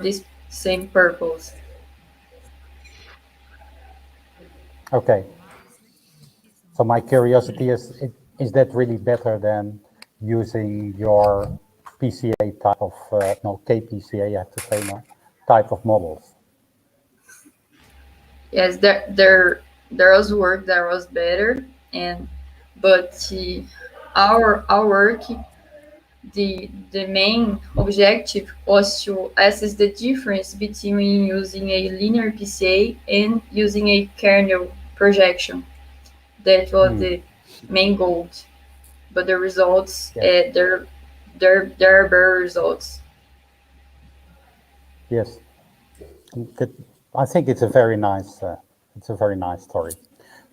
this same purpose. Okay. So my curiosity is that really better than using your PCA type of, no, KPCA, I have to say now, type of models? Yes, there was work that was better, and but our work, the main objective was to assess the difference between using a linear PCA and using a kernel projection. That was the main goal. But the results, Yes. there are better results. Yes. That, I think it's a very nice story.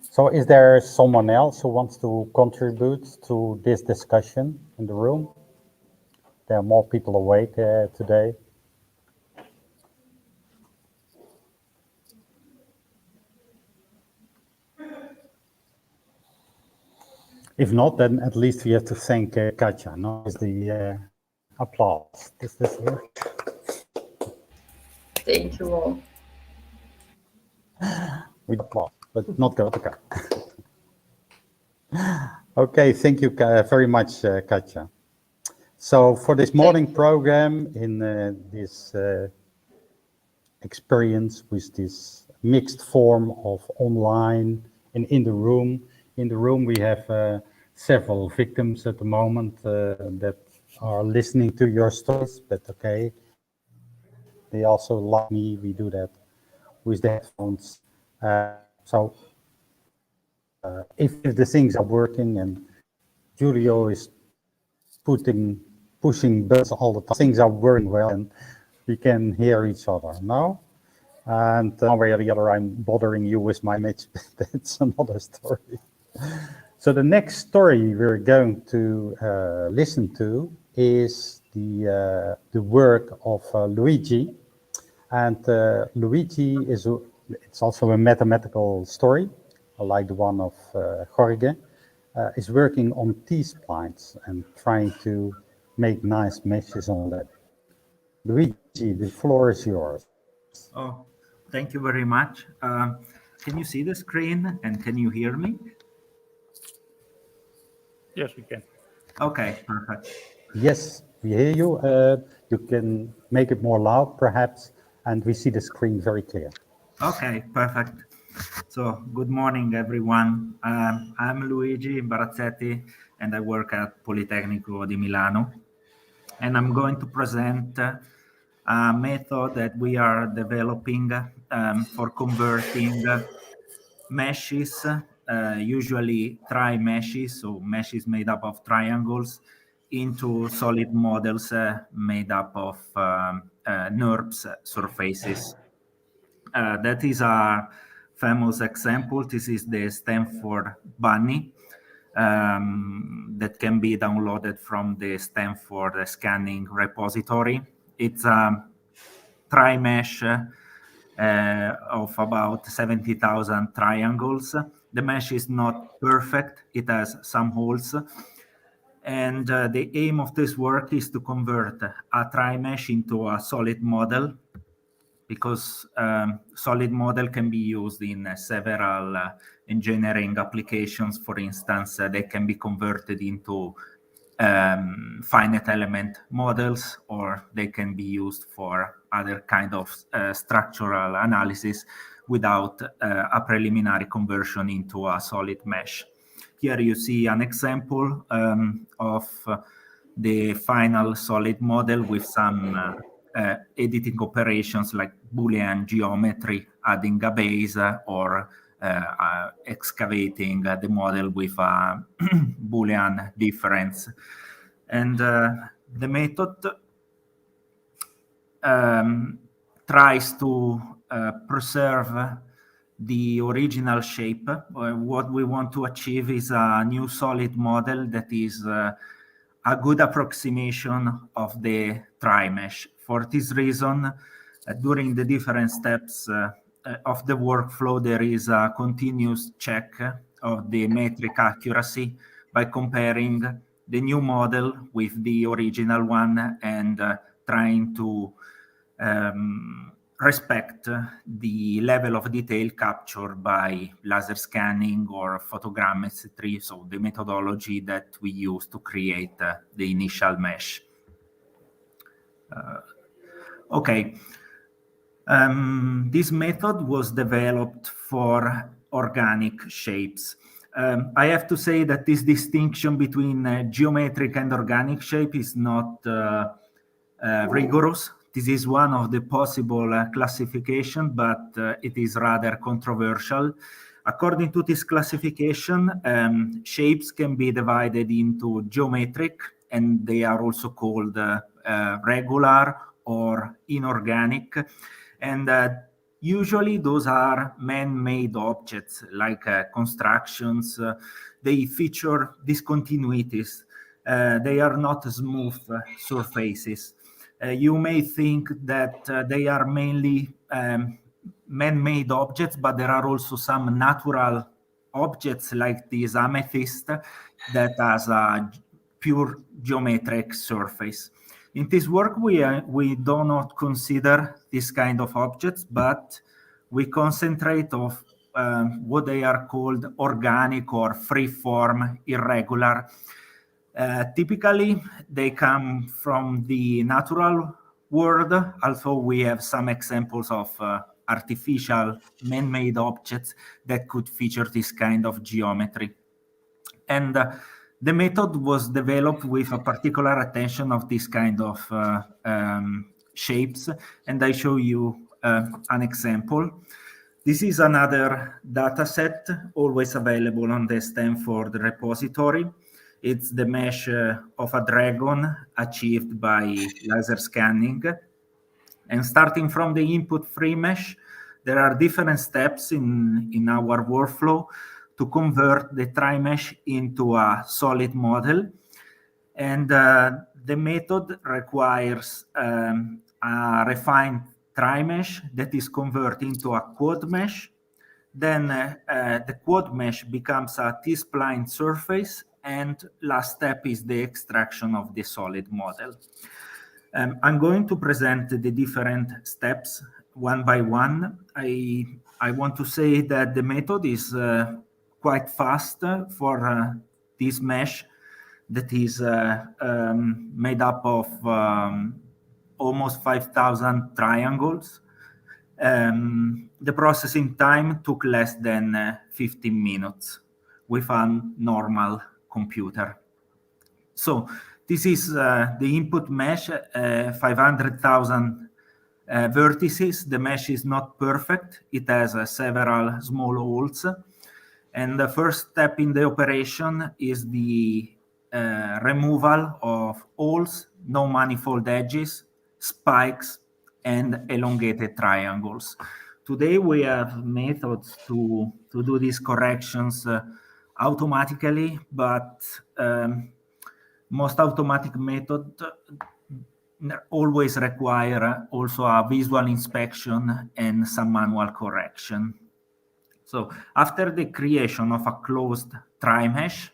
So is there someone else who wants to contribute to this discussion in the room? There are more people awake today. If not, then at least we have to thank Katja. No, is the applause. Is this here? Thank you all. With applause, but not go to Katja. Okay, thank you very much, Katja. So for this morning program in this experience with this mixed form of online and in the room. In the room, we have several victims at the moment that are listening to your stories, but okay. They also, like me, we do that with the headphones. So if the things are working and Julio is pushing buttons all the time, things are working well and we can hear each other now. And one way or the other, I'm bothering you with my image, but that's another story. So the next story we're going to listen to is the work of Luigi. And Luigi it's also a mathematical story, like the one of Jorge, is working on T-splines and trying to make nice meshes on that. Luigi, the floor is yours. Oh, thank you very much. Can you see the screen and can you hear me? Yes, we can. Okay, perfect. Yes, we hear you. You can make it more loud, perhaps, and we see the screen very clear. Okay, perfect. So, good morning, everyone. I'm Luigi Barazzetti, and I work at Politecnico di Milano. And I'm going to present a method that we are developing for converting meshes, usually tri-meshes, so meshes made up of triangles, into solid models made up of NURBS surfaces. That is a famous example. This is the Stanford Bunny that can be downloaded from the Stanford scanning repository. It's a tri-mesh of about 70,000 triangles. The mesh is not perfect. It has some holes. And the aim of this work is to convert a tri-mesh into a solid model, because solid model can be used in several engineering applications. For instance, they can be converted into finite element models, or they can be used for other kind of structural analysis without a preliminary conversion into a solid mesh. Here you see an example of the final solid model with some editing operations like Boolean geometry, adding a base, or excavating the model with a Boolean difference. And the method tries to preserve the original shape. What we want to achieve is a new solid model that is a good approximation of the tri-mesh. For this reason, during the different steps of the workflow, there is a continuous check of the metric accuracy by comparing the new model with the original one and trying to respect the level of detail captured by laser scanning or photogrammetry, so the methodology that we use to create the initial mesh. Okay. This method was developed for organic shapes. I have to say that this distinction between geometric and organic shape is not rigorous. This is one of the possible classification, but it is rather controversial. According to this classification, shapes can be divided into geometric, and they are also called regular or inorganic. And usually those are man-made objects like constructions. They feature discontinuities. They are not smooth surfaces. You may think that they are mainly man-made objects, but there are also some natural objects like this amethyst that has a pure geometric surface. In this work, we do not consider this kind of objects, but we concentrate on what they are called organic or free-form irregular. Typically, they come from the natural world, although we have some examples of artificial man-made objects that could feature this kind of geometry. And the method was developed with a particular attention of this kind of shapes, and I show you an example. This is another data set, always available on the Stanford repository. It's the mesh of a dragon achieved by laser scanning. And starting from the input free mesh, there are different steps in our workflow to convert the tri-mesh into a solid model. And the method requires a refined tri-mesh that is converted into a quad mesh. Then the quad mesh becomes a T-spline surface, and last step is the extraction of the solid model. I'm going to present the different steps one by one. I want to say that the method is quite fast for this mesh that is made up of almost 5,000 triangles. The processing time took less than 15 minutes with a normal computer. So this is the input mesh, 500,000 vertices. The mesh is not perfect. It has several small holes. And the first step in the operation is the removal of holes, no manifold edges, spikes, and elongated triangles. Today we have methods to do these corrections automatically, but most automatic methods always require also a visual inspection and some manual correction. So after the creation of a closed tri-mesh,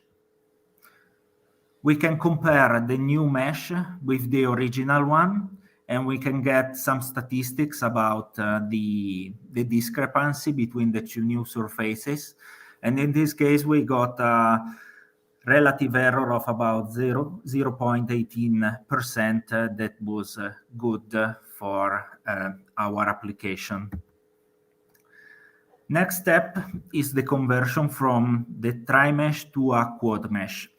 we can compare the new mesh with the original one, and we can get some statistics about the discrepancy between the two new surfaces. And in this case, we got a relative error of about 0.18% that was good for our application. Next step is the conversion from the tri-mesh to a quad mesh.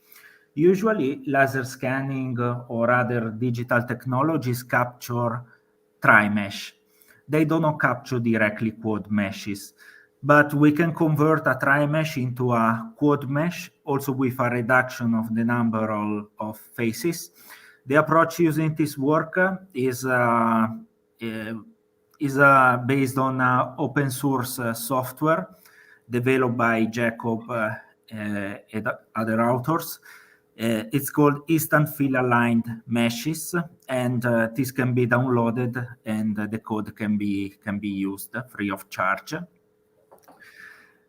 Usually, laser scanning or other digital technologies capture tri-mesh. They do not capture directly quad meshes, but we can convert a tri-mesh into a quad mesh, also with a reduction of the number of faces. The approach using this work is based on open source software developed by Jacob and other authors. It's called Instant Fill Aligned Meshes, and this can be downloaded, and the code can be used free of charge.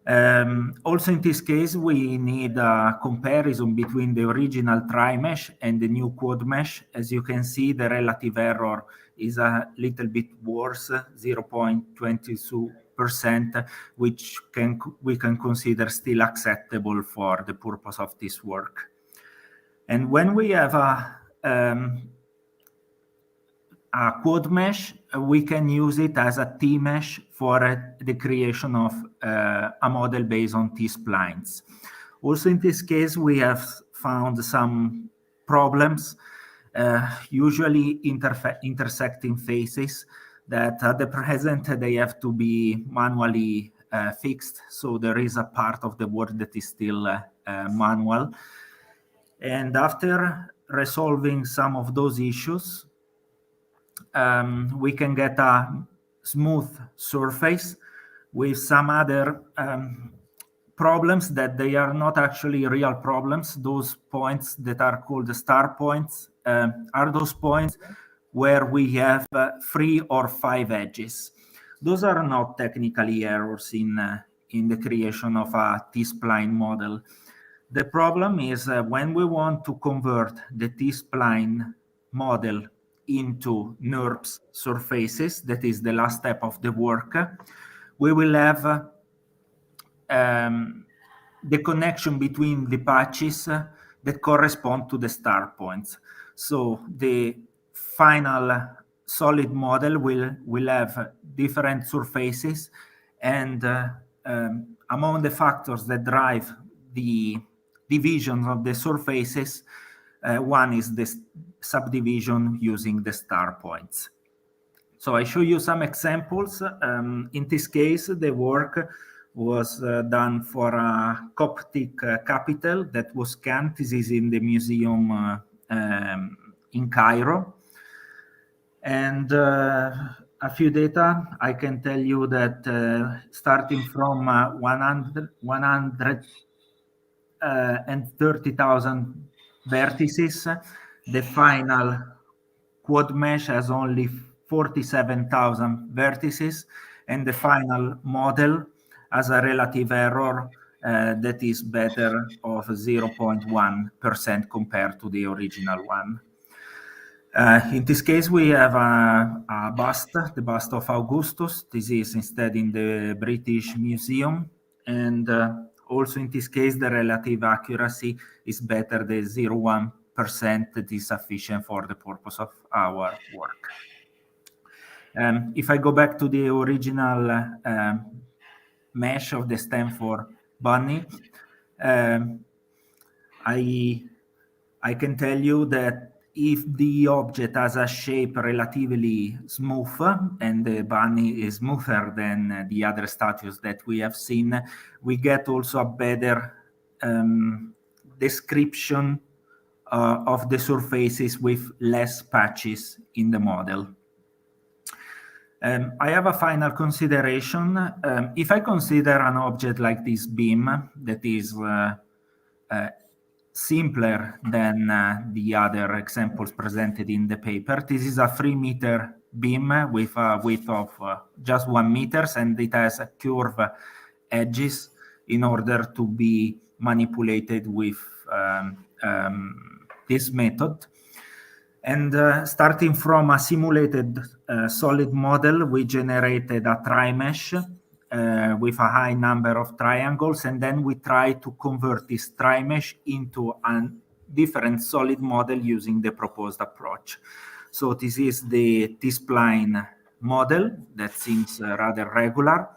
Also in this case, we need a comparison between the original tri-mesh and the new quad mesh. As you can see, the relative error is a little bit worse, 0.22%, which we can consider still acceptable for the purpose of this work. And when we have a quad mesh, we can use it as a T-mesh for the creation of a model based on T-splines. Also in this case, we have found some problems, usually intersecting faces that at the present they have to be manually fixed. So there is a part of the work that is still manual. And after resolving some of those issues, we can get a smooth surface with some other problems that they are not actually real problems. Those points that are called the star points are those points where we have 3 or 5 edges. Those are not technically errors in the creation of a T-spline model. The problem is when we want to convert the T-spline model into NURBS surfaces, that is the last step of the work, we will have the connection between the patches that correspond to the star points. So the final solid model will have different surfaces, and among the factors that drive the division of the surfaces, one is the subdivision using the star points. So I show you some examples. In this case, the work was done for a Coptic capital that was scanned. This is in the museum in Cairo. And a few data, I can tell you that starting from 130,000 vertices, the final quad mesh has only 47,000 vertices, and the final model has a relative error that is better of 0.1% compared to the original one. In this case, we have a bust, the bust of Augustus. This is instead in the British Museum. And also in this case, the relative accuracy is better than 0.1%. That is sufficient for the purpose of our work. If I go back to the original mesh of the Stanford bunny, I can tell you that if the object has a shape relatively smooth and the bunny is smoother than the other statues that we have seen, we get also a better description of the surfaces with less patches in the model. I have a final consideration. If I consider an object like this beam that is simpler than the other examples presented in the paper, this is a 3-meter beam with a width of just 1 meter, and it has curved edges in order to be manipulated with this method. And starting from a simulated solid model, we generated a tri-mesh with a high number of triangles, and then we try to convert this tri-mesh into a different solid model using the proposed approach. So this is the T-spline model that seems rather regular,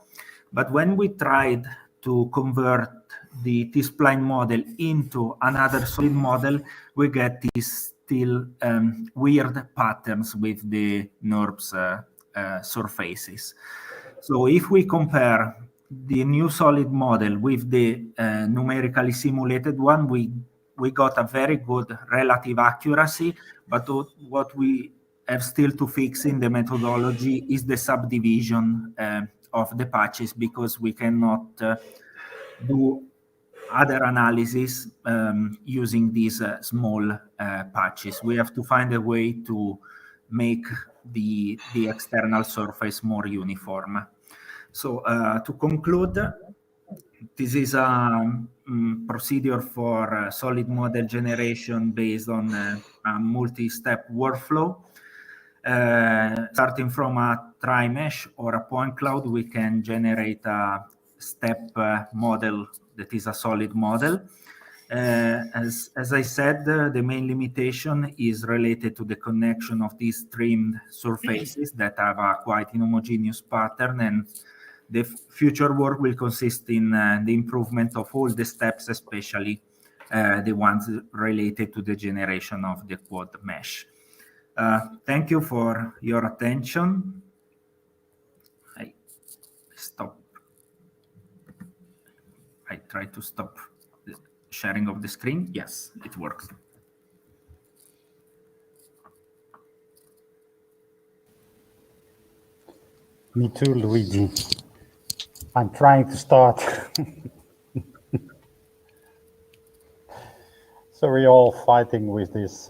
but when we tried to convert the T-spline model into another solid model, we get these still weird patterns with the NURBS surfaces. So if we compare the new solid model with the numerically simulated one, we got a very good relative accuracy, but what we have still to fix in the methodology is the subdivision of the patches, because we cannot do other analysis using these small patches. We have to find a way to make the external surface more uniform. So to conclude, This is a procedure for solid model generation based on a multi-step workflow. Starting from a tri-mesh or a point cloud, we can generate a step model that is a solid model. As I said, the main limitation is related to the connection of these trimmed surfaces that have a quite inhomogeneous pattern, and the future work will consist in the improvement of all the steps, especially the ones related to the generation of the quad mesh. Thank you for your attention. I try to stop the sharing of the screen. Yes, it works. Me too, Luigi. I'm trying to start. So we're all fighting with these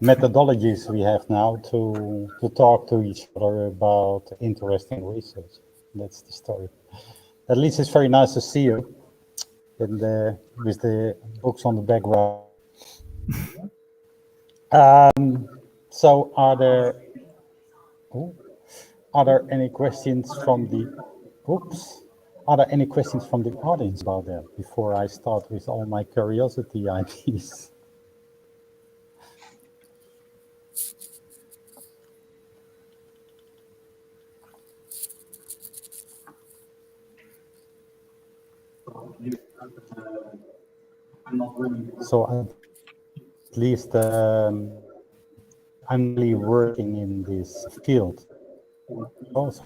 methodologies we have now to talk to each other about interesting research. That's the story. At least it's very nice to see you with the books on the background. So are there any questions from the Are there any questions from the audience about that before I start with all my curiosity ideas? So at least I'm really working in this field. Also,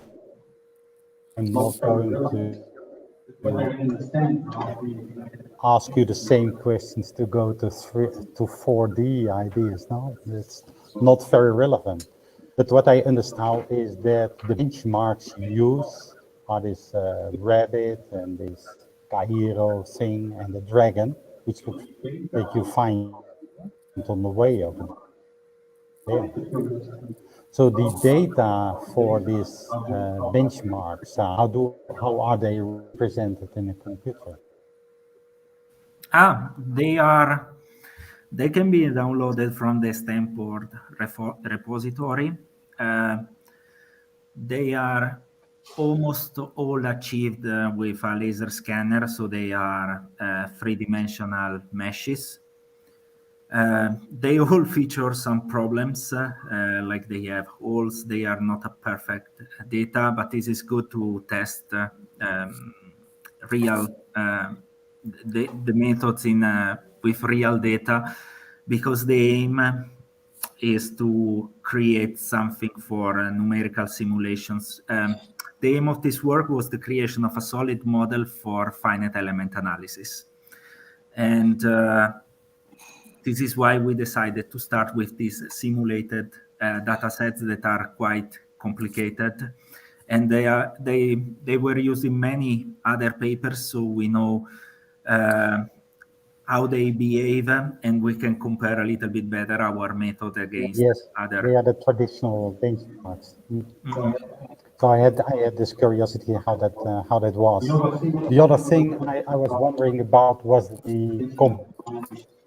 I'm not going to ask you the same questions to go to 4D ideas. No, that's not very relevant. But what I understand is that the benchmarks you use are this rabbit and this Cairo thing and the dragon, which that you find on the way over there. So the data for these benchmarks, how are they represented in a computer? They can be downloaded from the Stanford repository. They are almost all achieved with a laser scanner, so they are three-dimensional meshes. They all feature some problems, like they have holes. They are not a perfect data, but this is good to test real the methods with real data, because the aim is to create something for numerical simulations. The aim of this work was the creation of a solid model for finite element analysis. And this is why we decided to start with these simulated data sets that are quite complicated. And they were used in many other papers, so we know how they behave, and we can compare a little bit better our method against other. They are the traditional benchmarks. Mm-hmm. So I had this curiosity how that was. The other thing I was wondering about was the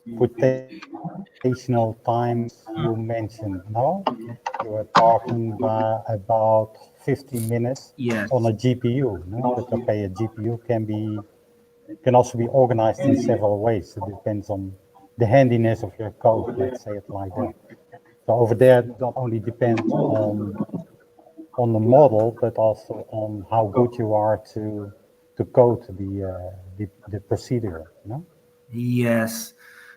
computational time you mentioned. No, you were talking about 50 minutes on a GPU. No, but okay, a GPU can also be organized in several ways. It depends on the handiness of your code, let's say it like that. So over there, it not only depends on the model, but also on how good you are to code the procedure. No? Yes.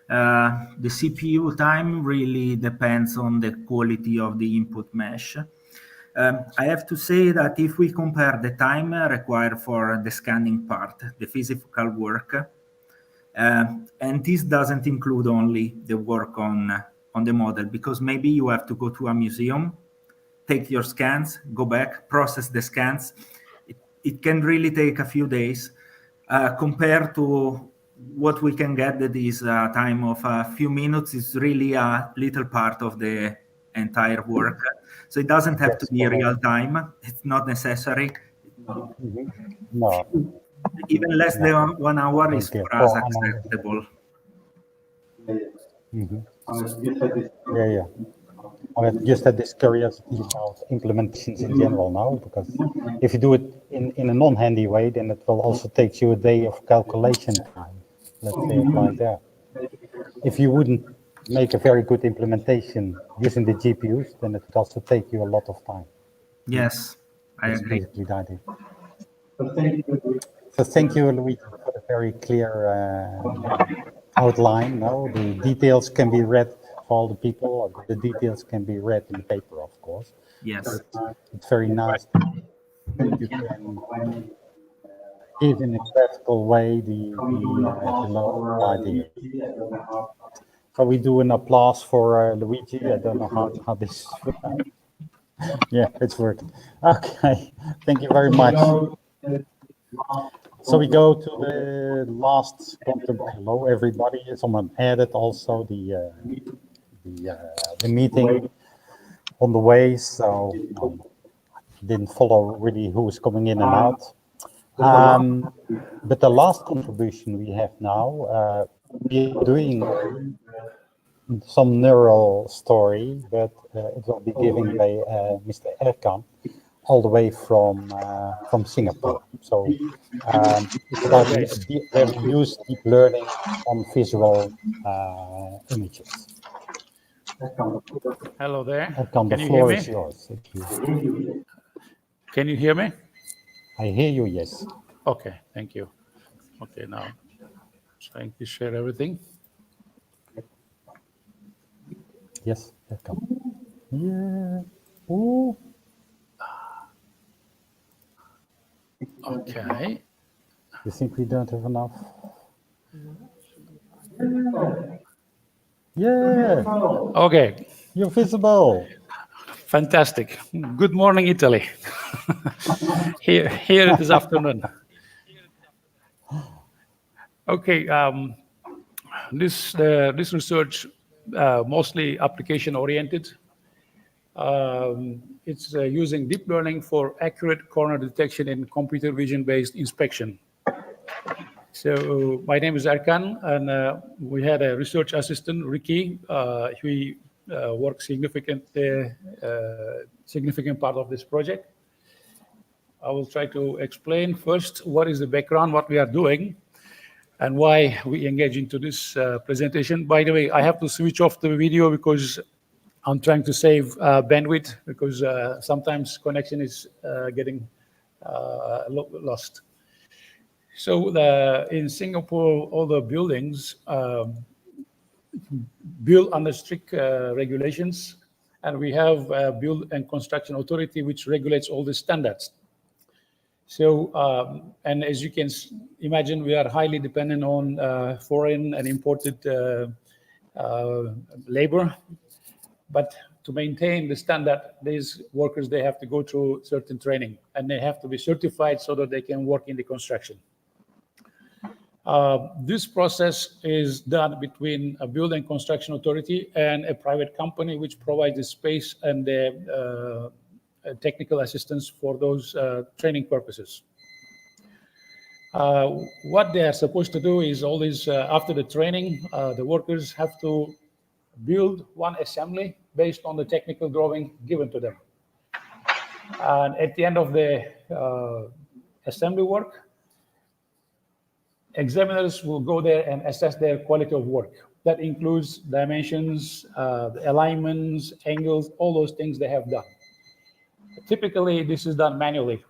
The CPU time really depends on the quality of the input mesh. I have to say that if we compare the time required for the scanning part, the physical work, and this doesn't include only the work on the model, because maybe you have to go to a museum, take your scans, go back, process the scans. It can really take a few days compared to what we can get that is a time of a few minutes. Is really a little part of the entire work. So it doesn't have to be real time. It's not necessary. No. even less than 1 hour is Okay, for us 400. acceptable. Yeah. I just had this curiosity about implementations in general now, because if you do it in a non-handy way, then it will also take you a day of calculation time. Let's say it like that. If you wouldn't make a very good implementation using the GPUs, then it would also take you a lot of time. Yes, I That's agree. basically the idea. So thank you, Luigi, for the very clear outline. No, the details can be read for all the people, or the details can be read in the paper, of course. Yes. It's very nice that you can give in a graphical way the low idea. So we do an applause for Luigi. I don't know how this. Yeah, it's working. Okay, thank you very much. So we go to the last contribution. Hello, everybody. Someone added also the meeting on the way, so didn't follow really who was coming in and out. But the last contribution we have now, we're doing some neural story, but it will be given by Mr. Erkan, all the way from Singapore. So it's about where we use deep learning on visual images. Hello there. Erkan, the floor is yours. Can you hear me? I hear you, yes. Okay, thank you. Okay, now trying to share everything. Yes, Erkan. Yeah. Ooh. Okay. You think we don't have enough? Yeah. Okay. You're visible. Fantastic. Good morning, Italy. Here it is afternoon. Okay. This research mostly application oriented. It's using deep learning for accurate corner detection in computer vision based inspection. So my name is Erkan, and we had a research assistant, Ricky. He worked significant part of this project. I will try to explain first what is the background, what we are doing, and why we engage into this presentation. By the way, I have to switch off the video because I'm trying to save bandwidth, because sometimes connection is getting lost. So in Singapore, all the buildings built under strict regulations, and we have a Build and Construction Authority which regulates all the standards. So, and as you can imagine, we are highly dependent on foreign and imported labor. But to maintain the standard, these workers, they have to go through certain training, and they have to be certified so that they can work in the construction. This process is done between a Build and Construction Authority and a private company which provides the space and the technical assistance for those training purposes. What they are supposed to do is always, after the training, the workers have to build one assembly based on the technical drawing given to them. And at the end of the assembly work, examiners will go there and assess their quality of work. That includes dimensions, the alignments, angles, all those things they have done. Typically, this is done manually.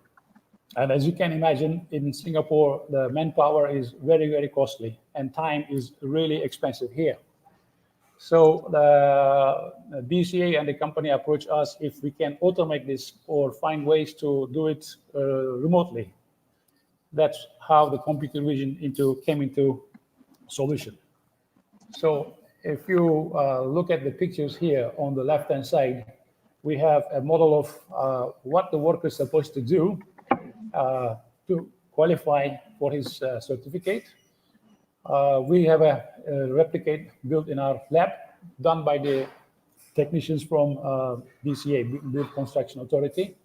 And as you can imagine, in Singapore, the manpower is very, very costly, and time is really expensive here. So the BCA and the company approach us if we can automate this or find ways to do it remotely. That's how the computer vision came into solution. So if you look at the pictures here on the left-hand side, we have a model of what the worker is supposed to do to qualify for his certificate. We have a replicate built in our lab, done by the technicians from BCA, Build Construction Authority.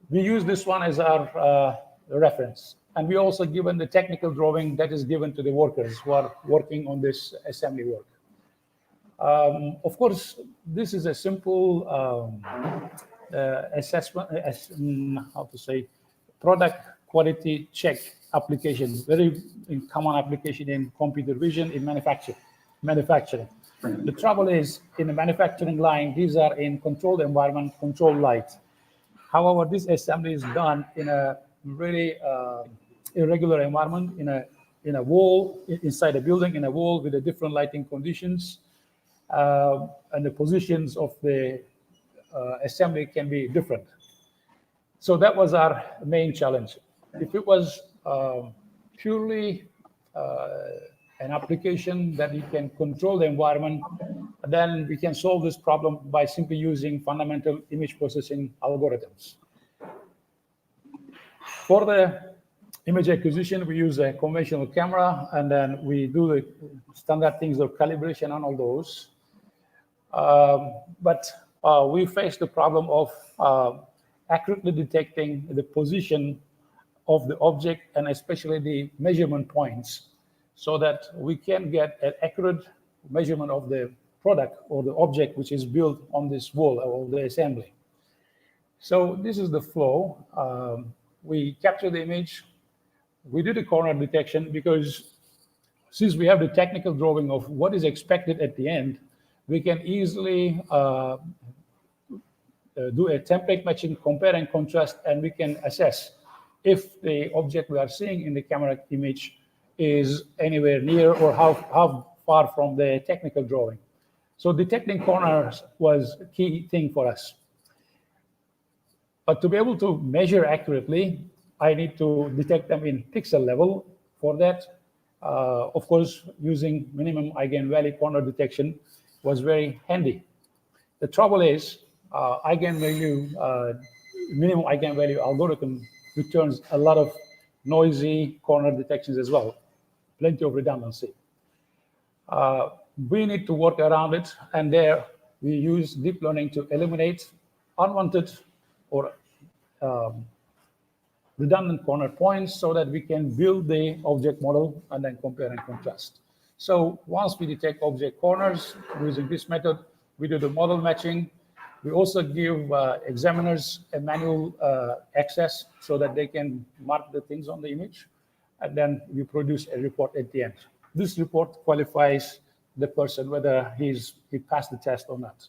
We use this one as our reference. And we also given the technical drawing that is given to the workers who are working on this assembly work. Of course, this is a simple assessment, product quality check application, very common application in computer vision in manufacturing. The trouble is, in the manufacturing line, these are in controlled environment, controlled light. However, this assembly is done in a really irregular environment, in a wall, inside a building, in a wall with the different lighting conditions, and the positions of the assembly can be different. So that was our main challenge. If it was purely an application that you can control the environment, then we can solve this problem by simply using fundamental image processing algorithms. For the image acquisition, we use a conventional camera, and then we do the standard things of calibration on all those. But we face the problem of accurately detecting the position of the object and especially the measurement points, so that we can get an accurate measurement of the product or the object which is built on this wall or the assembly. So this is the flow. We capture the image. We do the corner detection because since we have the technical drawing of what is expected at the end, we can easily do a template matching, compare and contrast, and we can assess if the object we are seeing in the camera image is anywhere near or how far from the technical drawing. So detecting corners was a key thing for us. But to be able to measure accurately, I need to detect them in pixel level. For that, of course, using minimum eigenvalue corner detection was very handy. The trouble is, minimum eigenvalue algorithm returns a lot of noisy corner detections as well, plenty of redundancy. We need to work around it, and there we use deep learning to eliminate unwanted or redundant corner points so that we can build the object model and then compare and contrast. So once we detect object corners using this method, we do the model matching. We also give examiners a manual access so that they can mark the things on the image, and then we produce a report at the end. This report qualifies the person whether he passed the test or not.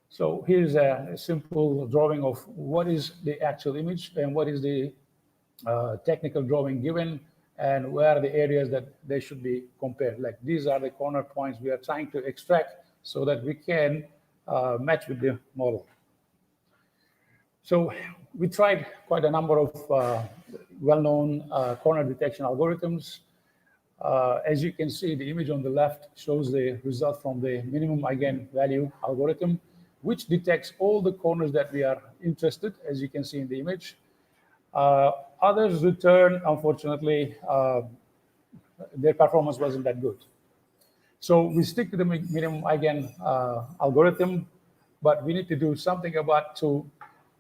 So here's a simple drawing of what is the actual image and what is the technical drawing given, and where are the areas that they should be compared. Like these are the corner points we are trying to extract so that we can match with the model. So we tried quite a number of well-known corner detection algorithms. As you can see, the image on the left shows the result from the minimum eigenvalue algorithm, which detects all the corners that we are interested, as you can see in the image. Others return, unfortunately, their performance wasn't that good. So we stick to the minimum eigen algorithm, but we need to do something about to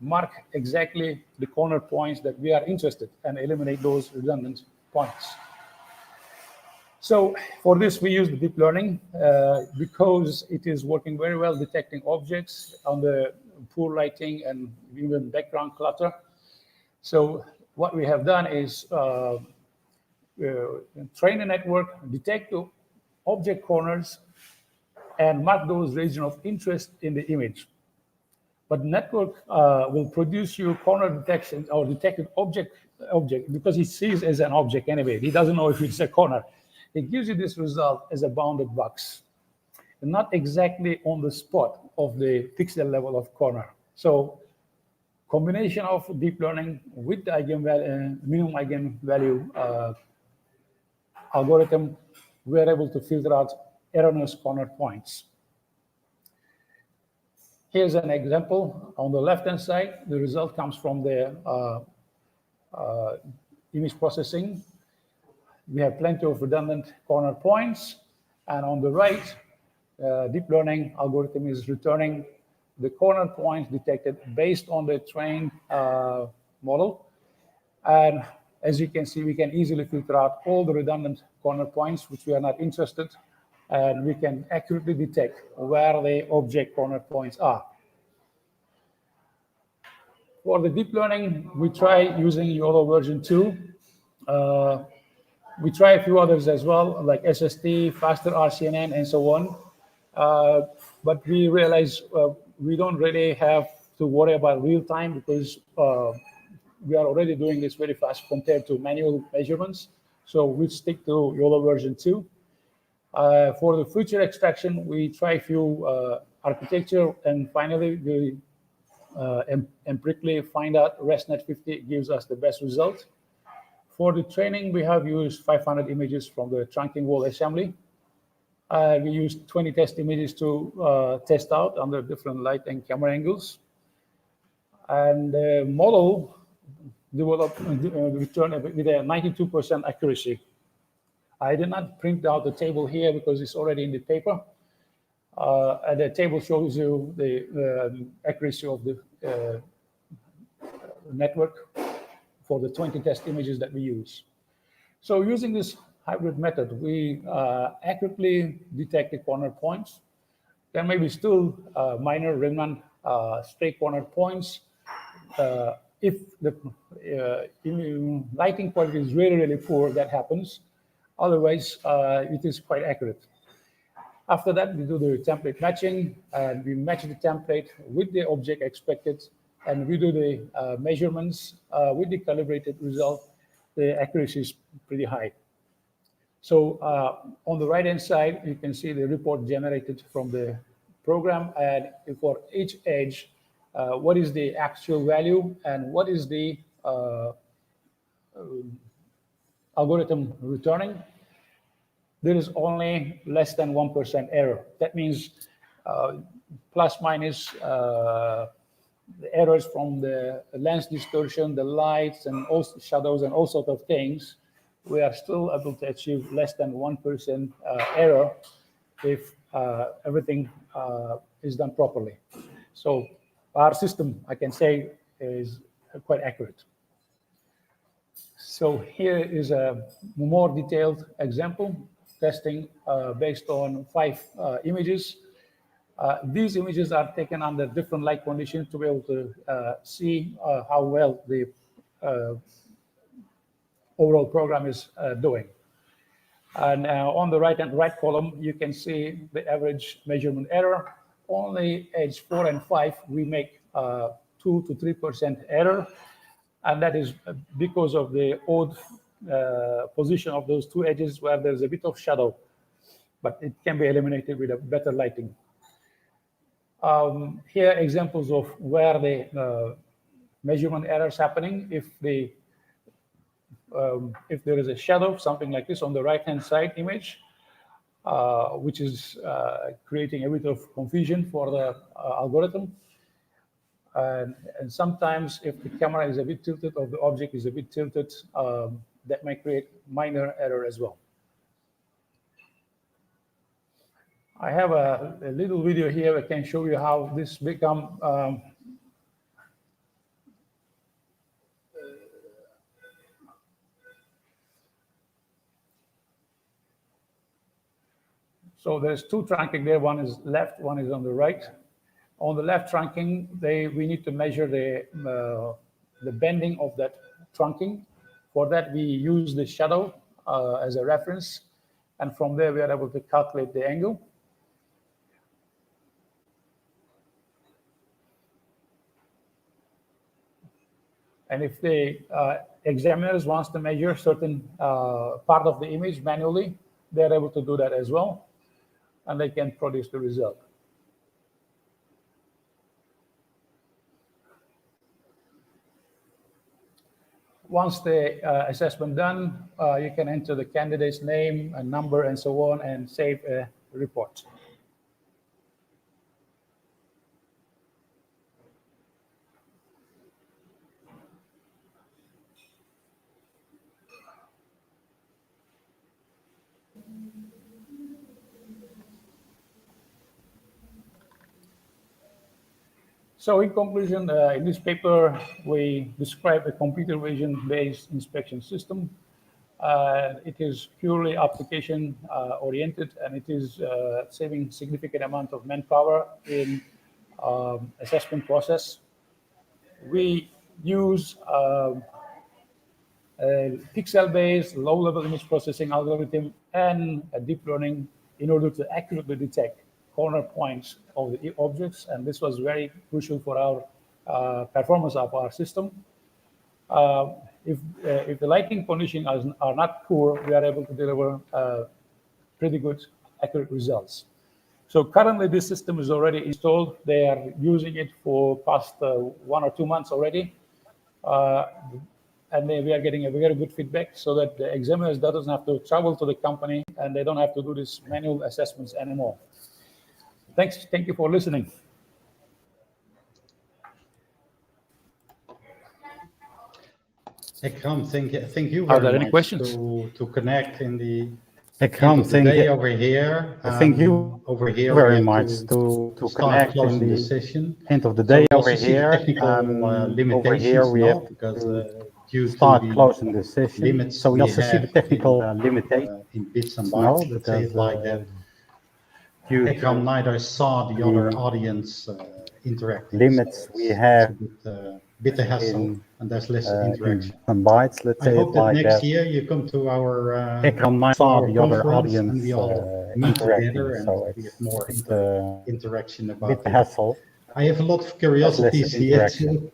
mark exactly the corner points that we are interested and eliminate those redundant points. So for this, we use the deep learning because it is working very well detecting objects on the poor lighting and even background clutter. So what we have done is train a network, detect the object corners, and mark those regions of interest in the image. But network will produce you corner detection or detected object because he sees as an object anyway. He doesn't know if it's a corner. It gives you this result as a bounded box, and not exactly on the spot of the pixel level of corner. So combination of deep learning with the minimum eigenvalue algorithm, we are able to filter out erroneous corner points. Here's an example. On the left-hand side, the result comes from the image processing. We have plenty of redundant corner points. And on the right, deep learning algorithm is returning the corner points detected based on the trained model. And As you can see, we can easily filter out all the redundant corner points, which we are not interested, and we can accurately detect where the object corner points are. For the deep learning, we try using YOLO version 2. We try a few others as well, like SST, faster RCNN, and so on. But we realize we don't really have to worry about real time because we are already doing this very fast compared to manual measurements. So we stick to YOLO version 2. For the feature extraction, we try a few architecture, and finally we empirically find out ResNet 50 gives us the best result. For the training, we have used 500 images from the trunking wall assembly. We used 20 test images to test out under different light and camera angles. And the model developed returned with a 92% accuracy. I did not print out the table here because it's already in the paper. And the table shows you the accuracy of the network for the 20 test images that we use. So using this hybrid method, we accurately detect the corner points. There may be still minor remnant stray corner points. If the lighting quality is really, really poor, that happens. Otherwise, it is quite accurate. After that, we do the template matching, and we match the template with the object expected, and we do the measurements with the calibrated result. The accuracy is pretty high. So on the right-hand side, you can see the report generated from the program, and for each edge, what is the actual value and what is the algorithm returning. There is only less than 1% error. That means plus minus the errors from the lens distortion, the lights, and also shadows, and all sorts of things. We are still able to achieve less than 1% error if everything is done properly. So our system, I can say, is quite accurate. So here is a more detailed example testing based on 5 images. These images are taken under different light conditions to be able to see how well the overall program is doing. And on the right column, you can see the average measurement error. Only edge 4 and 5, we make 2 to 3% error. And that is because of the odd position of those 2 edges where there's a bit of shadow, but it can be eliminated with a better lighting. Here are examples of where the measurement error is happening. If there is a shadow, something like this on the right-hand side image, which is creating a bit of confusion for the algorithm. And sometimes if the camera is a bit tilted or the object is a bit tilted, that might create minor error as well. I have a little video here that can show you how this become so there's 2 trunking there. One is left, one is on the right. On the left trunking, we need to measure the bending of that trunking. For that, we use the shadow as a reference, and from there we are able to calculate the angle. And if the examiners wants to measure certain part of the image manually, they're able to do that as well, and they can produce the result. Once the assessment done, you can enter the candidate's name and number and so on and save a report. So in conclusion, in this paper, we describe a computer vision-based inspection system. It is purely application oriented, and it is saving significant amount of manpower in assessment process. We use a pixel-based low-level image processing algorithm and a deep learning in order to accurately detect corner points of the objects, and this was very crucial for our performance of our system. If the lighting conditions are not poor, we are able to deliver pretty good, accurate results. So currently, this system is already installed. They are using it for past 1 or 2 months already. And we are getting a very good feedback so that the examiners doesn't have to travel to the company and they don't have to do this manual assessments anymore. Thank you for listening. Ekram, thank you Are very there any much questions? to connect in the Ekram, day over here. thank you over here very we have much to start connect in closing the the session. end of the So day we over also see the here. technical Over here limitations we now have because to due to start the closing the session. limits So we also see the have technical in, limitations in bits and now bytes. Let's say it like that. due Ekram to neither saw the other audience interacting. limits So we it's have a bit of hassle in, and there's less in interaction. some bytes, let's I say hope it that like next that. year you come to our Ekram saw the other conference audience and we all meet interacting, together and so we it's have more interaction a about bit it. hassle. I have a lot of There's curiosities less here interaction. too,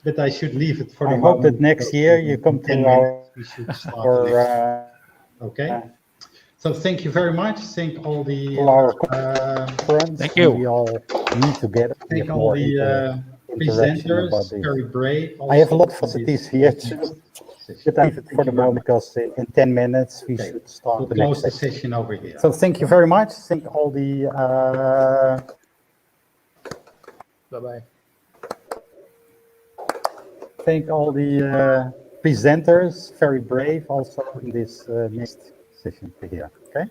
but I should leave it for I the hope that moment. next year you come In 10 to minutes we should start the next one. Okay. our So thank you very much. Thank all the friends. Thank you. We all meet together. We thank have all more the interaction about presenters. this. Very brave. I have a lot of Also for this facilities here too, but I leave it for the moment because in 10 minutes we Okay. should start We'll the close next the session. session over here. So thank you very much. Thank all the Bye-bye. thank all the presenters. Very brave also in this next session here. Okay.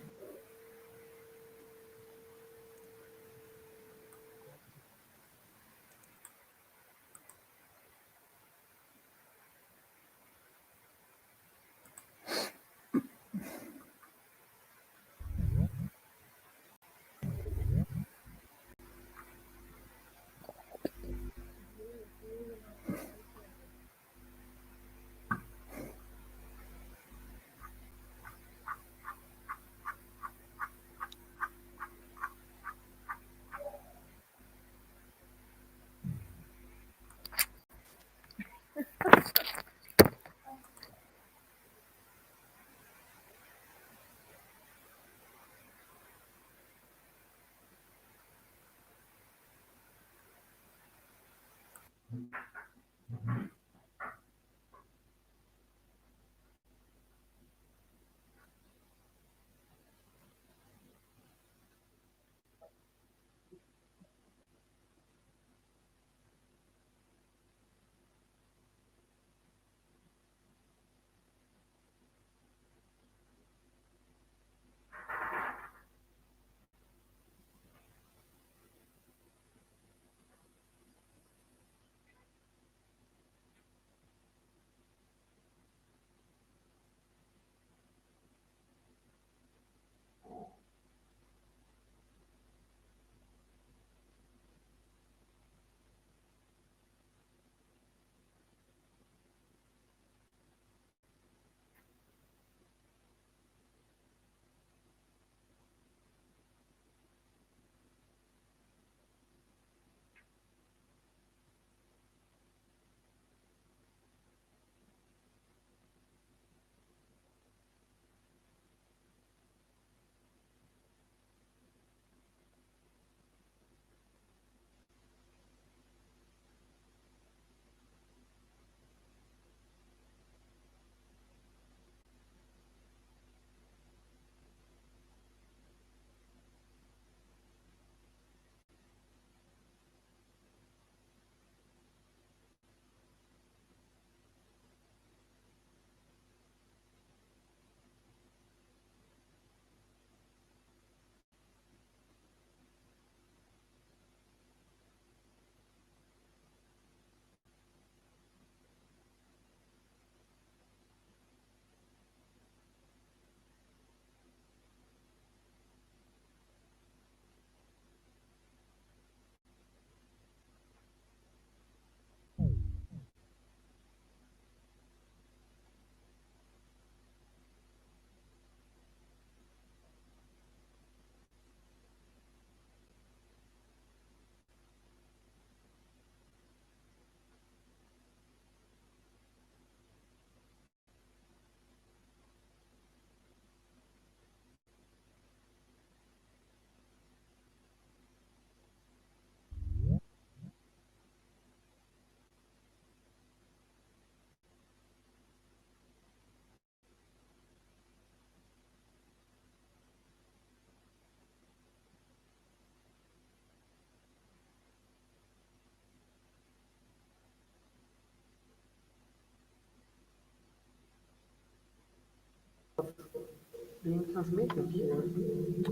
Being transmitted here.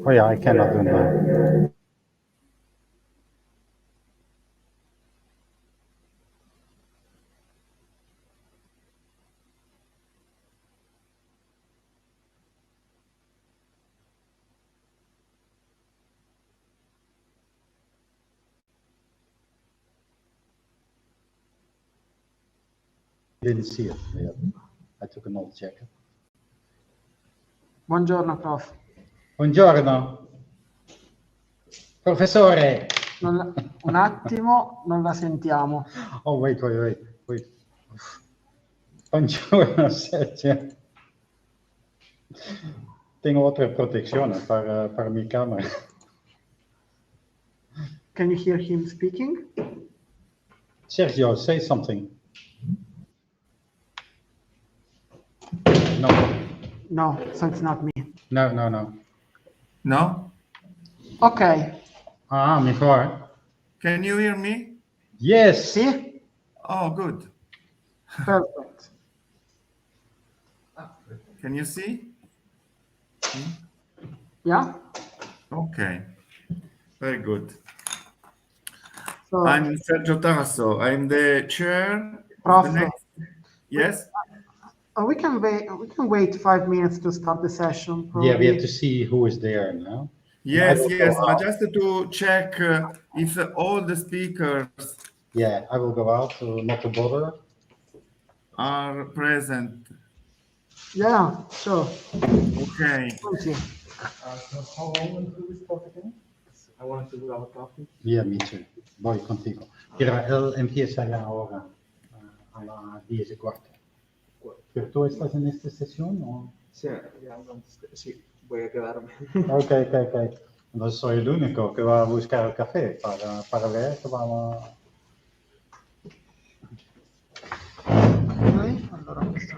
Oh yeah, I cannot do that. Didn't see it yet. I took an old jacket. Buongiorno, prof. Buongiorno. Professore. Un attimo, non la sentiamo. Oh, wait. Buongiorno, Sergio. Tengo otra protección para mi cámara. Can you hear him speaking? Sergio, say something. No. No, so it's not me. No. No? Okay. Ah, mejor. Can you hear me? Yes. See? Oh, good. Perfect. Can you see? Yeah? Okay. Very good. So, I'm Sergio Tasso. I'm the chair. Prof, The next... Yes? we can wait 5 minutes to start the session. Probably. Yeah, we have to see who is there now. Yes, but just to check if all the speakers Yeah, I will go out not to bother. are present. Yeah, sure. Okay. Thank you. How long will we start again? I wanted to do our coffee. Yeah, me too. Voy contigo. Mira, él empieza ya ahora a las 10:15. ¿Pero tú estás en esta sesión o...? Sí, sí, voy a quedarme. Ok. Entonces soy el único que va a buscar el café para ver que vamos... Ok, allora questo...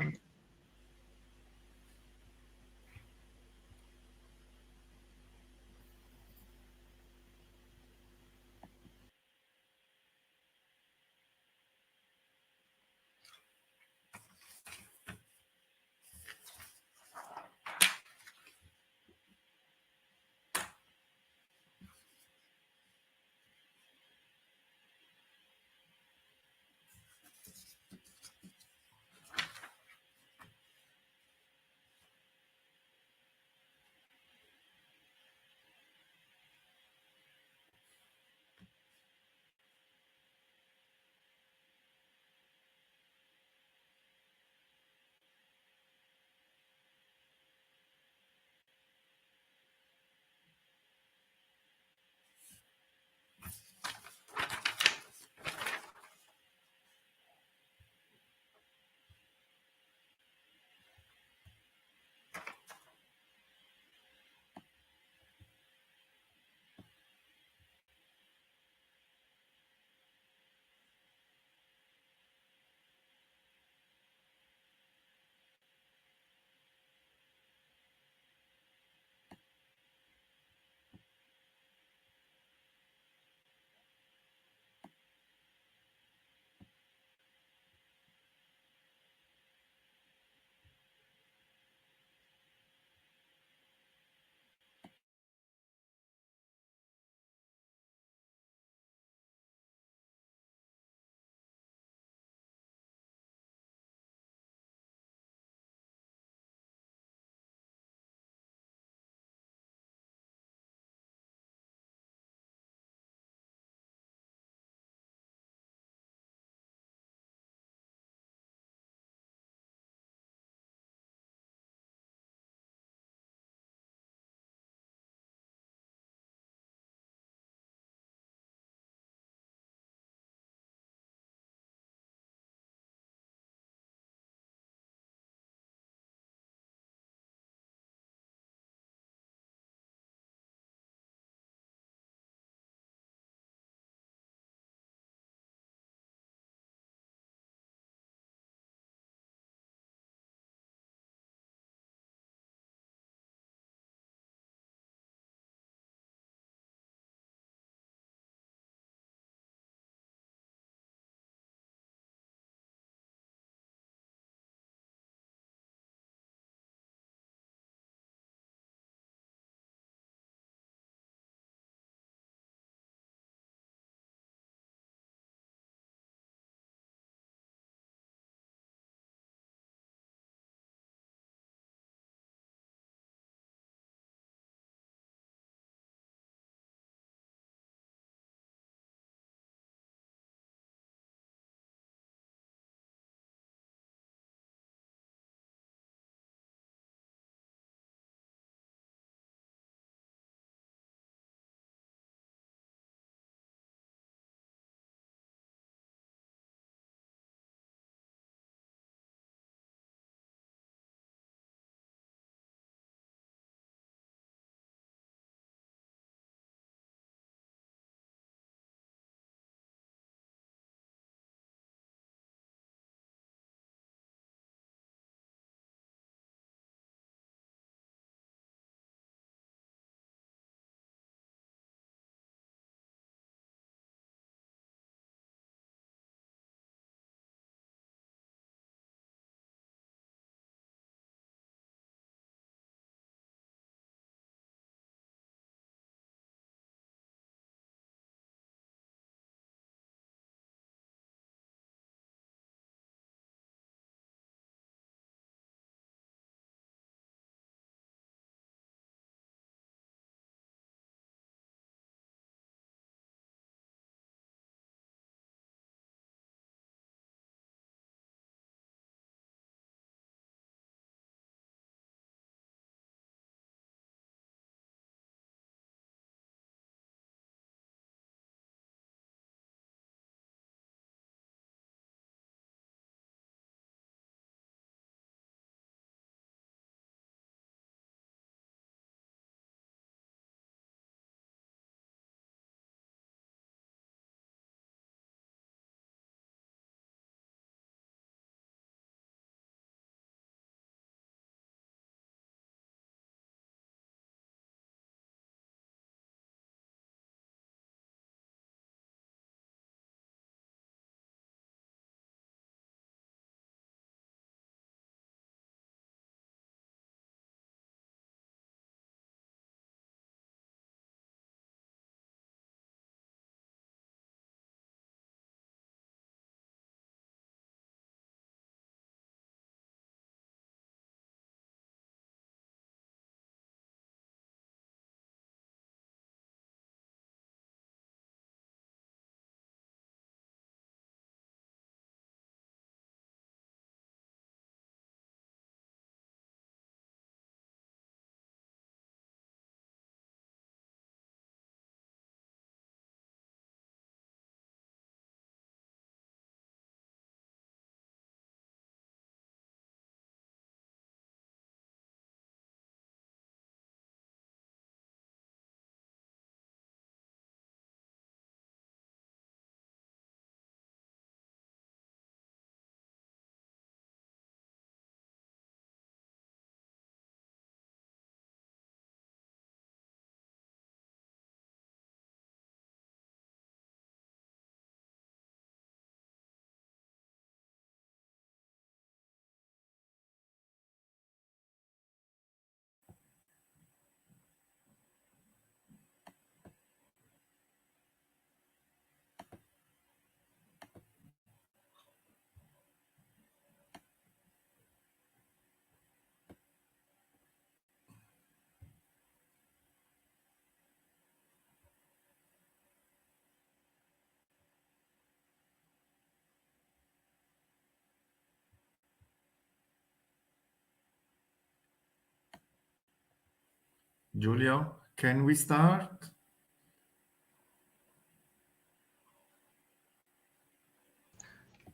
Giulio, can we start?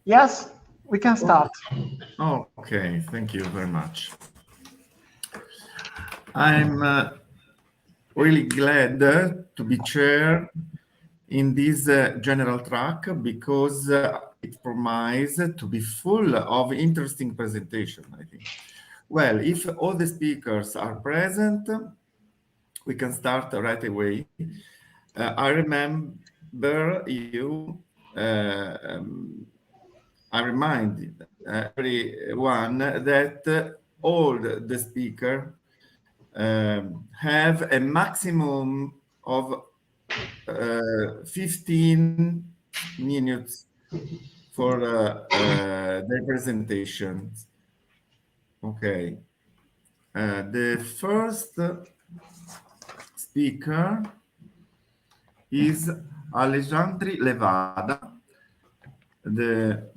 Yes, we can start. Okay, thank you very much. I'm really glad to be chair in this general track because it promises to be full of interesting presentation, I think. Well, if all the speakers are present, we can start right away. I remember you, I remind everyone that all the speakers have a maximum of 15 minutes for their presentations. Okay. The first speaker is Alexandre Levada. The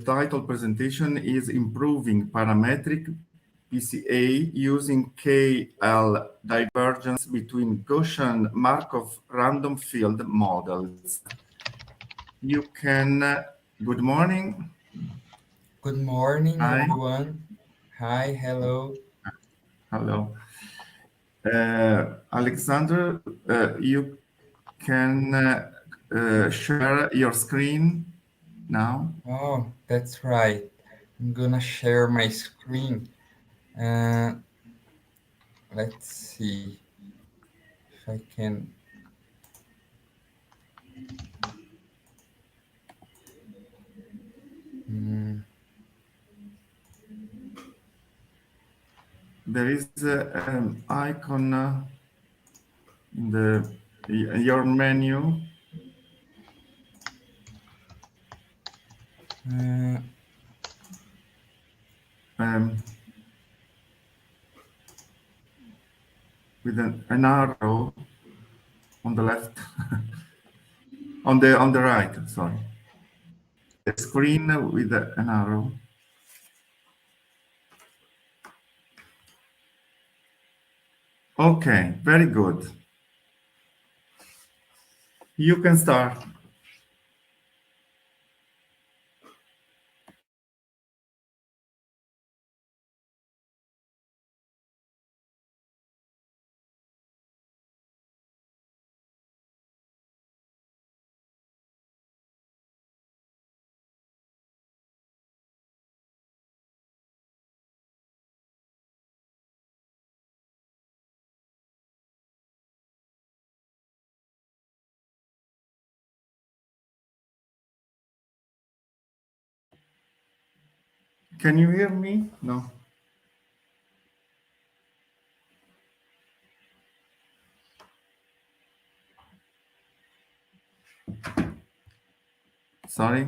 title presentation is Improving Parametric PCA using KL divergence between Gaussian Markov random field models. You can, good morning. Good morning, Hi. everyone. Hi, hello. Hello. Alexander, you can share your screen now. Oh, that's right. I'm gonna share my screen. Let's see if I can. There is an icon in your menu. With an arrow on the left, on the right. Sorry, the screen with an arrow. Okay, very good. You can start. Can you hear me? No. Sorry.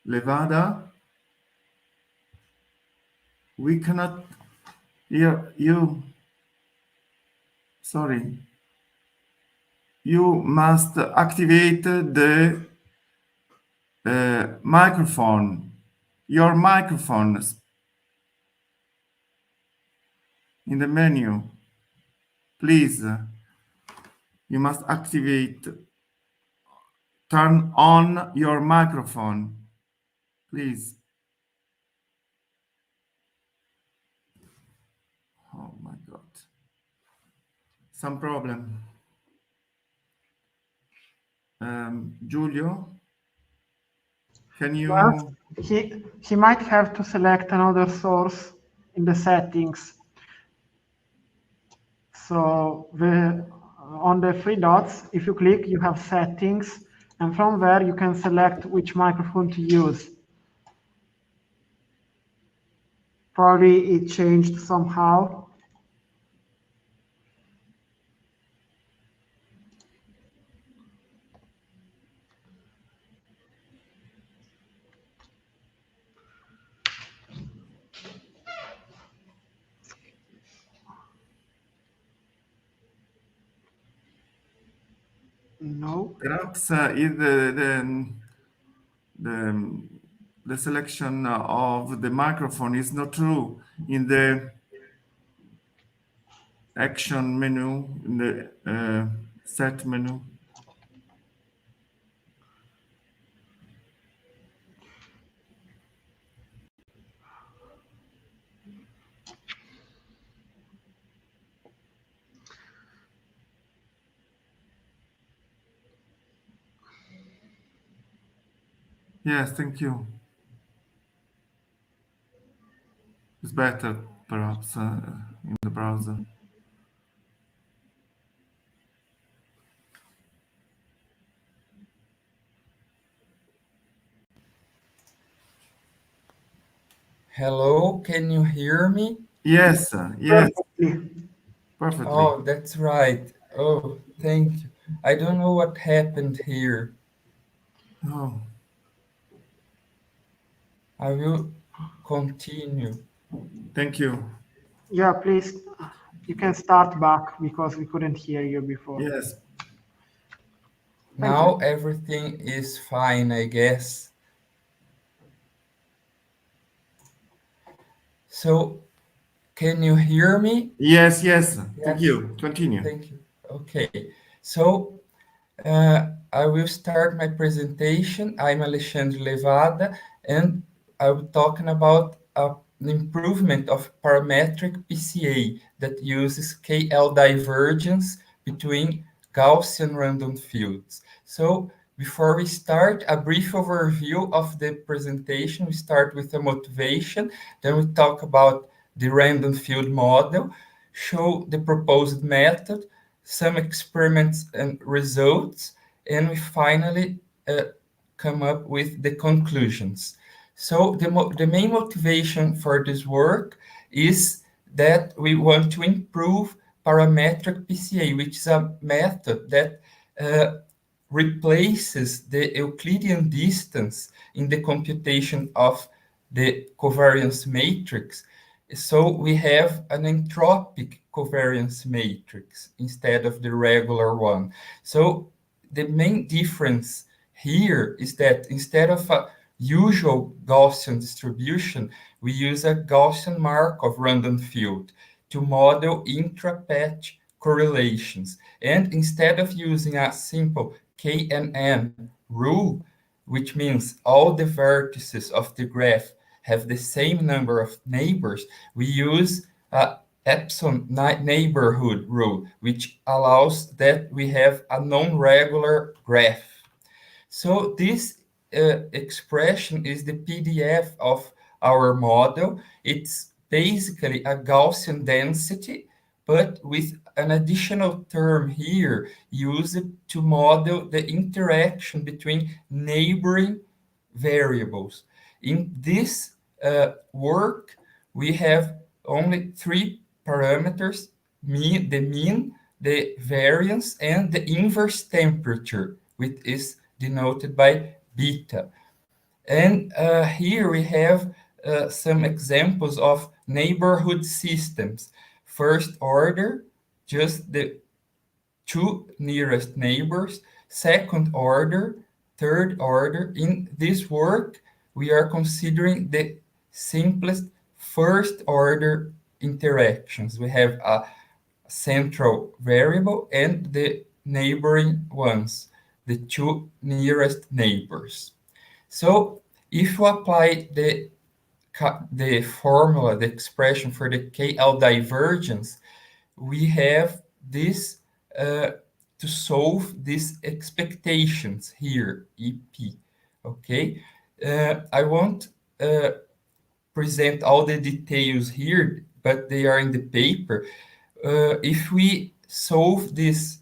Levada, we cannot hear you. Sorry. You must activate the microphone. Your microphone in the menu. Please, you must activate. Turn on your microphone, please. Oh my God. Some problem. Giulio, can you? Well, he might have to select another source in the settings. So on the three dots, if you click, you have settings, and from there you can select which microphone to use. Probably it changed somehow. No. Perhaps if the selection of the microphone is not true in the action menu, in the set menu. Yes, thank you. It's better, perhaps, in the browser. Hello, can you hear me? Yes, yes, Perfectly. perfectly. Oh, that's right. Oh, thank you. I don't know what happened here. Oh, I will continue. thank you. Yeah, please. You can start back because we couldn't hear you before. Yes, Thank you. Now everything is fine, I guess. So, can you hear me? yes, yes. Thank Yes. you. Continue. Thank you. Okay. So, I will start my presentation. I'm Alexandre Levada, and I'm talking about an improvement of parametric PCA that uses KL divergence between Gaussian random fields. So before we start, a brief overview of the presentation. We start with the motivation, then we talk about the random field model, show the proposed method, some experiments and results, and we finally come up with the conclusions. So the main motivation for this work is that we want to improve parametric PCA, which is a method that replaces the Euclidean distance in the computation of the covariance matrix. So we have an entropic covariance matrix instead of the regular one. So the main difference here is that instead of a usual Gaussian distribution, we use a Gaussian Markov random field to model intra-patch correlations. And instead of using a simple KNN rule, which means all the vertices of the graph have the same number of neighbors, we use a epsilon neighborhood rule, which allows that we have a non-regular graph. So this expression is the PDF of our model. It's basically a Gaussian density, but with an additional term here used to model the interaction between neighboring variables. In this work, we have only three parameters: the mean, the variance, and the inverse temperature, which is denoted by beta. And here we have some examples of neighborhood systems. First order, just the two nearest neighbors. Second order, third order. In this work, we are considering the simplest first order interactions. We have a central variable and the neighboring ones, the two nearest neighbors. So if you apply the formula, the expression for the KL divergence, we have this to solve these expectations here, EP. Okay, I won't present all the details here, but they are in the paper. If we solve this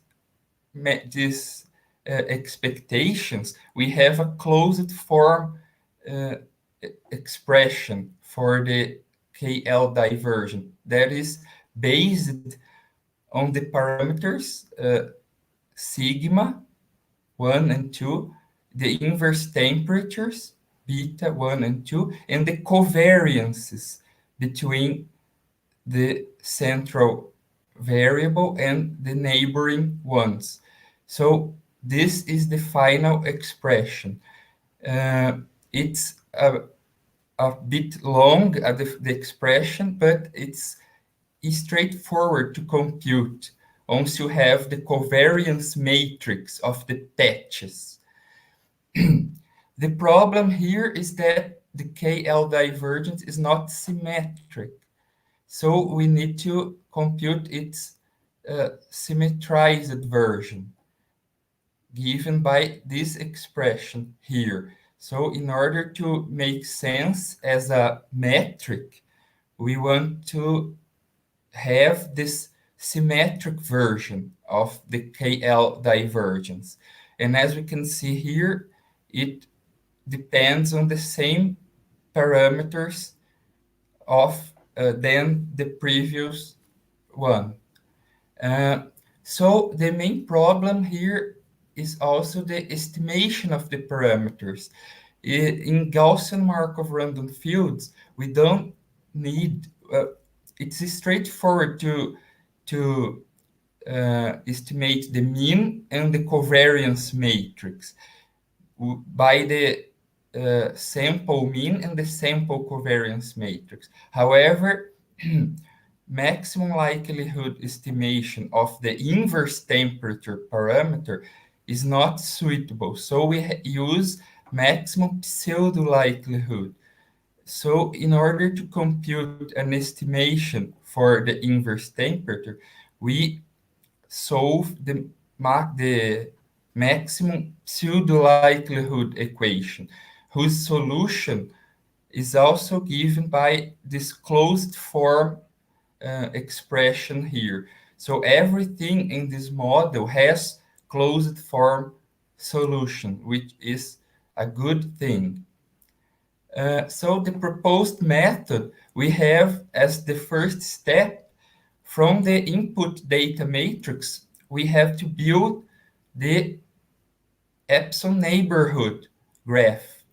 expectations, we have a closed form expression for the KL diversion that is based on the parameters sigma 1 and 2, the inverse temperatures beta 1 and 2, and the covariances between the central variable and the neighboring ones. So this is the final expression. It's a bit long, the expression, but it's straightforward to compute once you have the covariance matrix of the patches. The problem here is that the KL divergence is not symmetric. So we need to compute its symmetrized version given by this expression here. So in order to make sense as a metric, we want to have this symmetric version of the KL divergence. And as we can see here, it depends on the same parameters of than the previous one. So the main problem here is also the estimation of the parameters. In Gaussian Markov random fields, we don't need, it's straightforward to estimate the mean and the covariance matrix by the sample mean and the sample covariance matrix. However, maximum likelihood estimation of the inverse temperature parameter is not suitable. So we use maximum pseudo likelihood. So in order to compute an estimation for the inverse temperature, we solve the maximum pseudo likelihood equation, whose solution is also given by this closed form expression here. So everything in this model has closed form solution, which is a good thing. So the proposed method we have as the first step, from the input data matrix, we have to build the epsilon neighborhood graph.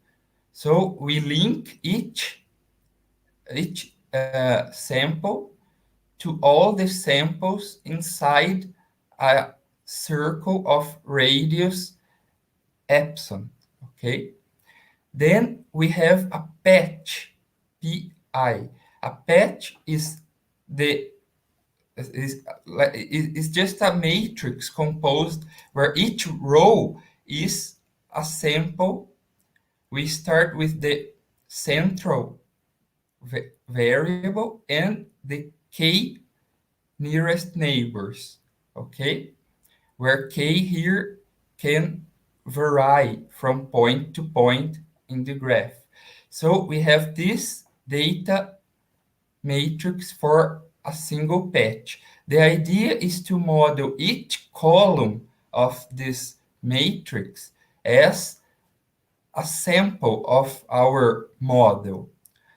So we link each sample to all the samples inside a circle of radius epsilon, okay? Then we have a patch, pi. A patch is just a matrix composed where each row is a sample. We start with the central variable and the k nearest neighbors, okay? Where k here can vary from point to point in the graph. So we have this data matrix for a single patch. The idea is to model each column of this matrix as a sample of our model.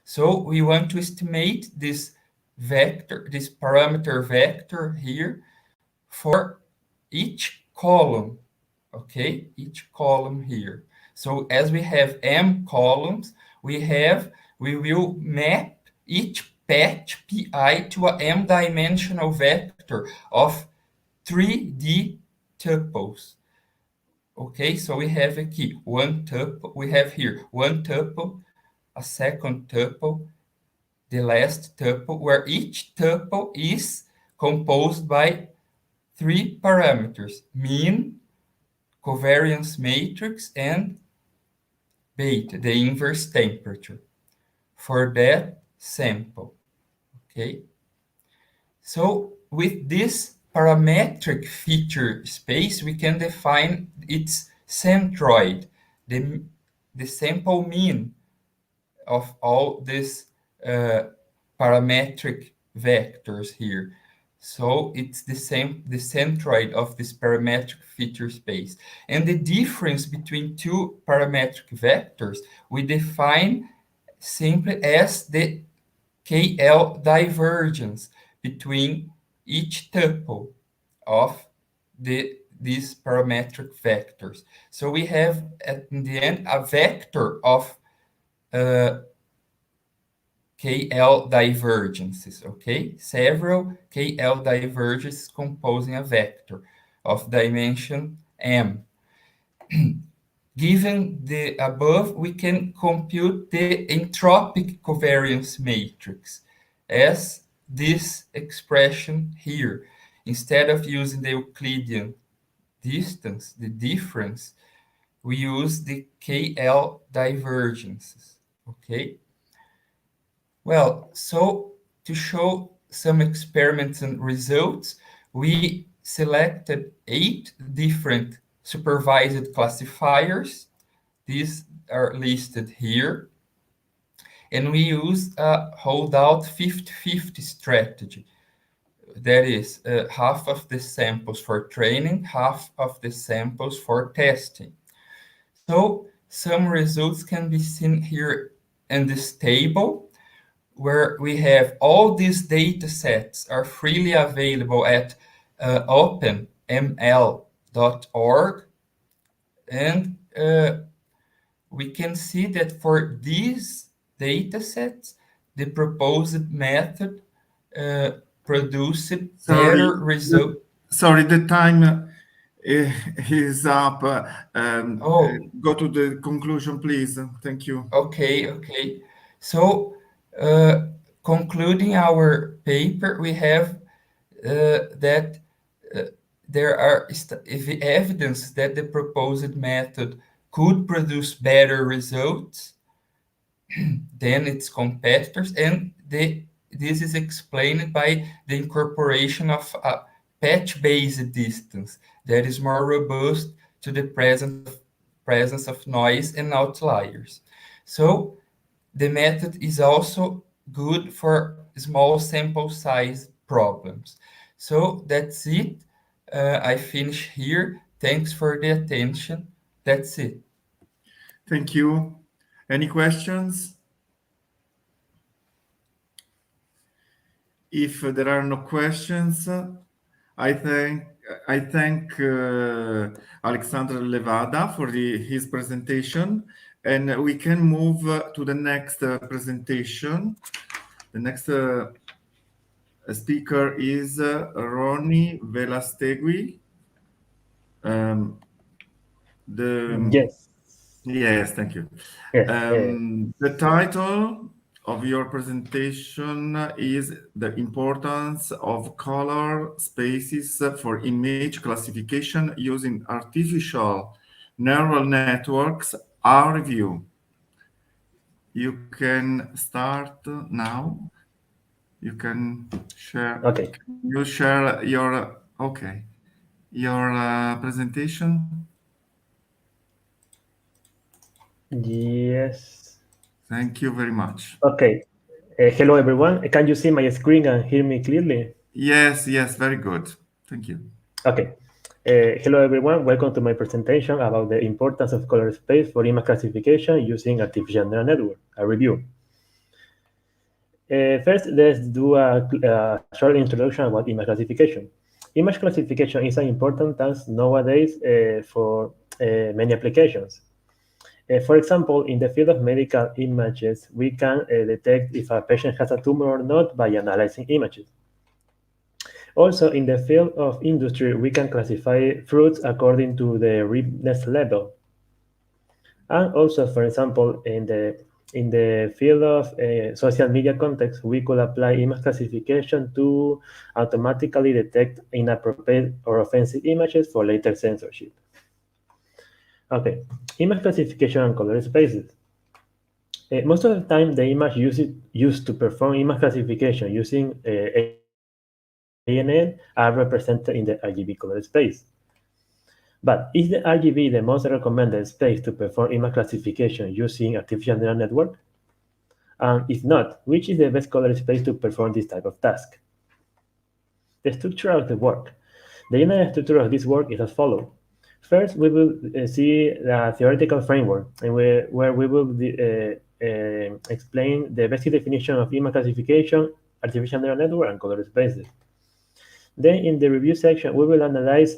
So we want to estimate this vector, this parameter vector here for each column, okay? Each column here. So as we have m columns, we will map each patch pi to a m-dimensional vector of 3D tuples. Okay, so we have aqui one tuple, we have here one tuple, a second tuple, the last tuple, where each tuple is composed by three parameters: mean, covariance matrix, and beta, the inverse temperature, for that sample, okay? So with this parametric feature space, we can define its centroid, the sample mean of all these parametric vectors here. So it's the centroid of this parametric feature space. And the difference between two parametric vectors, we define simply as the KL divergence between each tuple of these parametric vectors. So we have, in the end, a vector of KL divergences, okay? Several KL divergences composing a vector of dimension m. given the above, we can compute the entropic covariance matrix as this expression here. Instead of using the Euclidean distance, the difference, we use the KL divergences, okay? Well, so to show some experiments and results, we selected 8 different supervised classifiers. These are listed here. And we use a holdout 50-50 strategy. That is, half of the samples for training, half of the samples for testing. So some results can be seen here in this table, where we have all these data sets are freely available at openml.org. And we can see that for these data sets, the proposed method produced better results. Sorry, the time is up. Go to the conclusion, please. Thank you. Okay. So, concluding our paper, we have that there are evidence that the proposed method could produce better results than its competitors, and this is explained by the incorporation of a patch-based distance that is more robust to the presence of noise and outliers. So the method is also good for small sample size problems. So that's it. I finish here. Thanks for the attention. That's it. Thank you. Any questions? If there are no questions, I thank Alexandre Levada for his presentation, and we can move to the next presentation. The next speaker is Ronnie Velastegui. Yes, thank you. Yes, the title of your presentation is The Importance of Color Spaces for Image Classification Using Artificial Neural Networks, our review. You can start now. You can share. Okay. You share your presentation. Yes. Thank you very much. Okay. Hello, everyone. Can you see my screen and hear me clearly? Yes, very good. Thank you. Okay. Hello, everyone. Welcome to my presentation about the importance of color space for image classification using artificial neural network, a review. First, let's do a short introduction about image classification. Image classification is an important task nowadays for many applications. For example, in the field of medical images, we can detect if a patient has a tumor or not by analyzing images. Also, in the field of industry, we can classify fruits according to the ripeness level. And also, for example, in the field of social media context, we could apply image classification to automatically detect inappropriate or offensive images for later censorship. Okay, image classification and color spaces. Most of the time, the image used to perform image classification using ANN are represented in the RGB color space. But is the RGB the most recommended space to perform image classification using artificial neural network? And if not, which is the best color space to perform this type of task? The structure of the work. The general structure of this work is as follows. First, we will see the theoretical framework, and where we will explain the basic definition of image classification, artificial neural network, and color spaces. Then, in the review section, we will analyze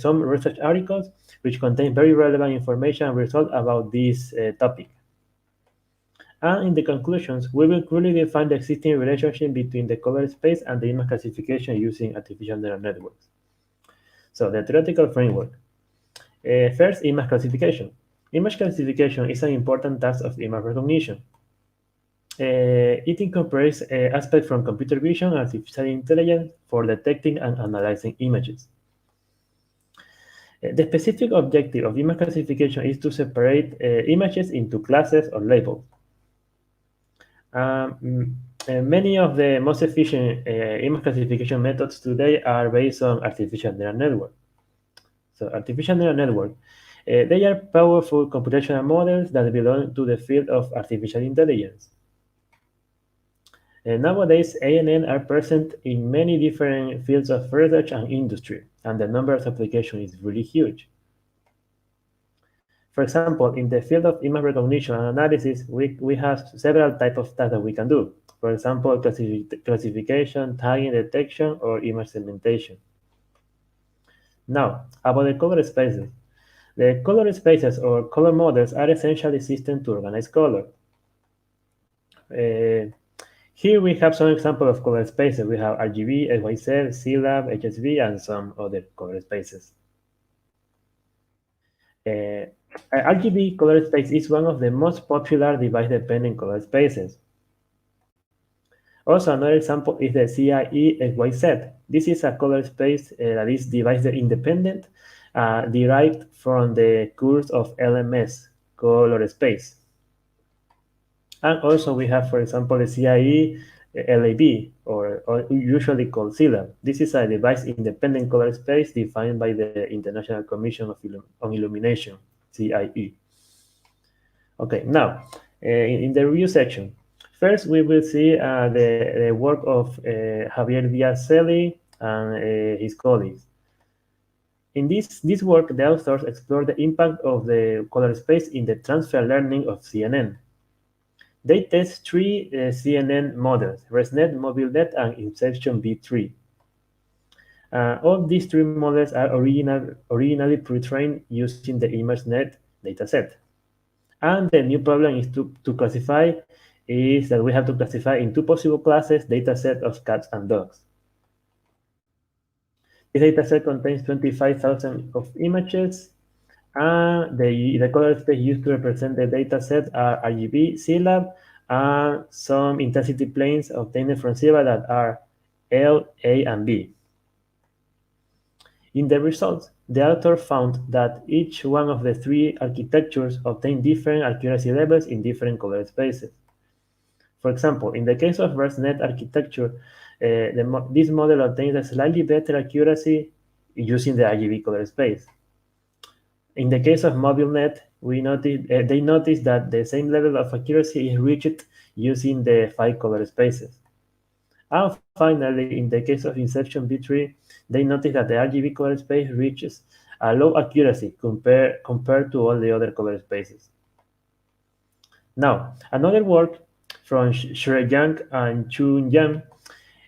some research articles which contain very relevant information and results about this topic. And in the conclusions, we will clearly define the existing relationship between the color space and the image classification using artificial neural networks. So, the theoretical framework. First, image classification. Image classification is an important task of image recognition. It incorporates aspects from computer vision and artificial intelligence for detecting and analyzing images. The specific objective of image classification is to separate images into classes or labels. Many of the most efficient image classification methods today are based on artificial neural network. So artificial neural network, they are powerful computational models that belong to the field of artificial intelligence. Nowadays, ANN are present in many different fields of research and industry, and the number of applications is really huge. For example, in the field of image recognition and analysis, we have several types of tasks that we can do. For example, classification, tagging, detection, or image segmentation. Now, about the color spaces. The color spaces or color models are essentially systems to organize color. Here we have some examples of color spaces. We have RGB, XYZ, CLAB, HSV, and some other color spaces. RGB color space is one of the most popular device-dependent color spaces. Also, another example is the CIE XYZ. This is a color space that is device-independent, derived from the course of LMS, color space. And also we have, for example, the CIE LAB, or usually called CLAB. This is a device-independent color space defined by the International Commission on Illumination, CIE. Okay, now, in the review section, first we will see the work of Javier Diaz-Celi and his colleagues. In this work, the authors explore the impact of the color space in the transfer learning of CNN. They test three CNN models: ResNet, MobileNet, and Inception V3. All these three models are originally pre-trained using the ImageNet dataset. And the new problem is to classify is that we have to classify in two possible classes dataset of cats and dogs. This dataset contains 25,000 of images, and the color space used to represent the dataset are RGB, CLAB, and some intensity planes obtained from CLAB that are L, A, and B. In the results, the author found that each one of the three architectures obtained different accuracy levels in different color spaces. For example, in the case of ResNet architecture, this model obtains a slightly better accuracy using the RGB color space. In the case of MobileNet, they noticed that the same level of accuracy is reached using the 5 color spaces. And finally, in the case of Inception V3, they noticed that the RGB color space reaches a low accuracy compared to all the other color spaces. Now, another work from Shreyang and Chun Yang,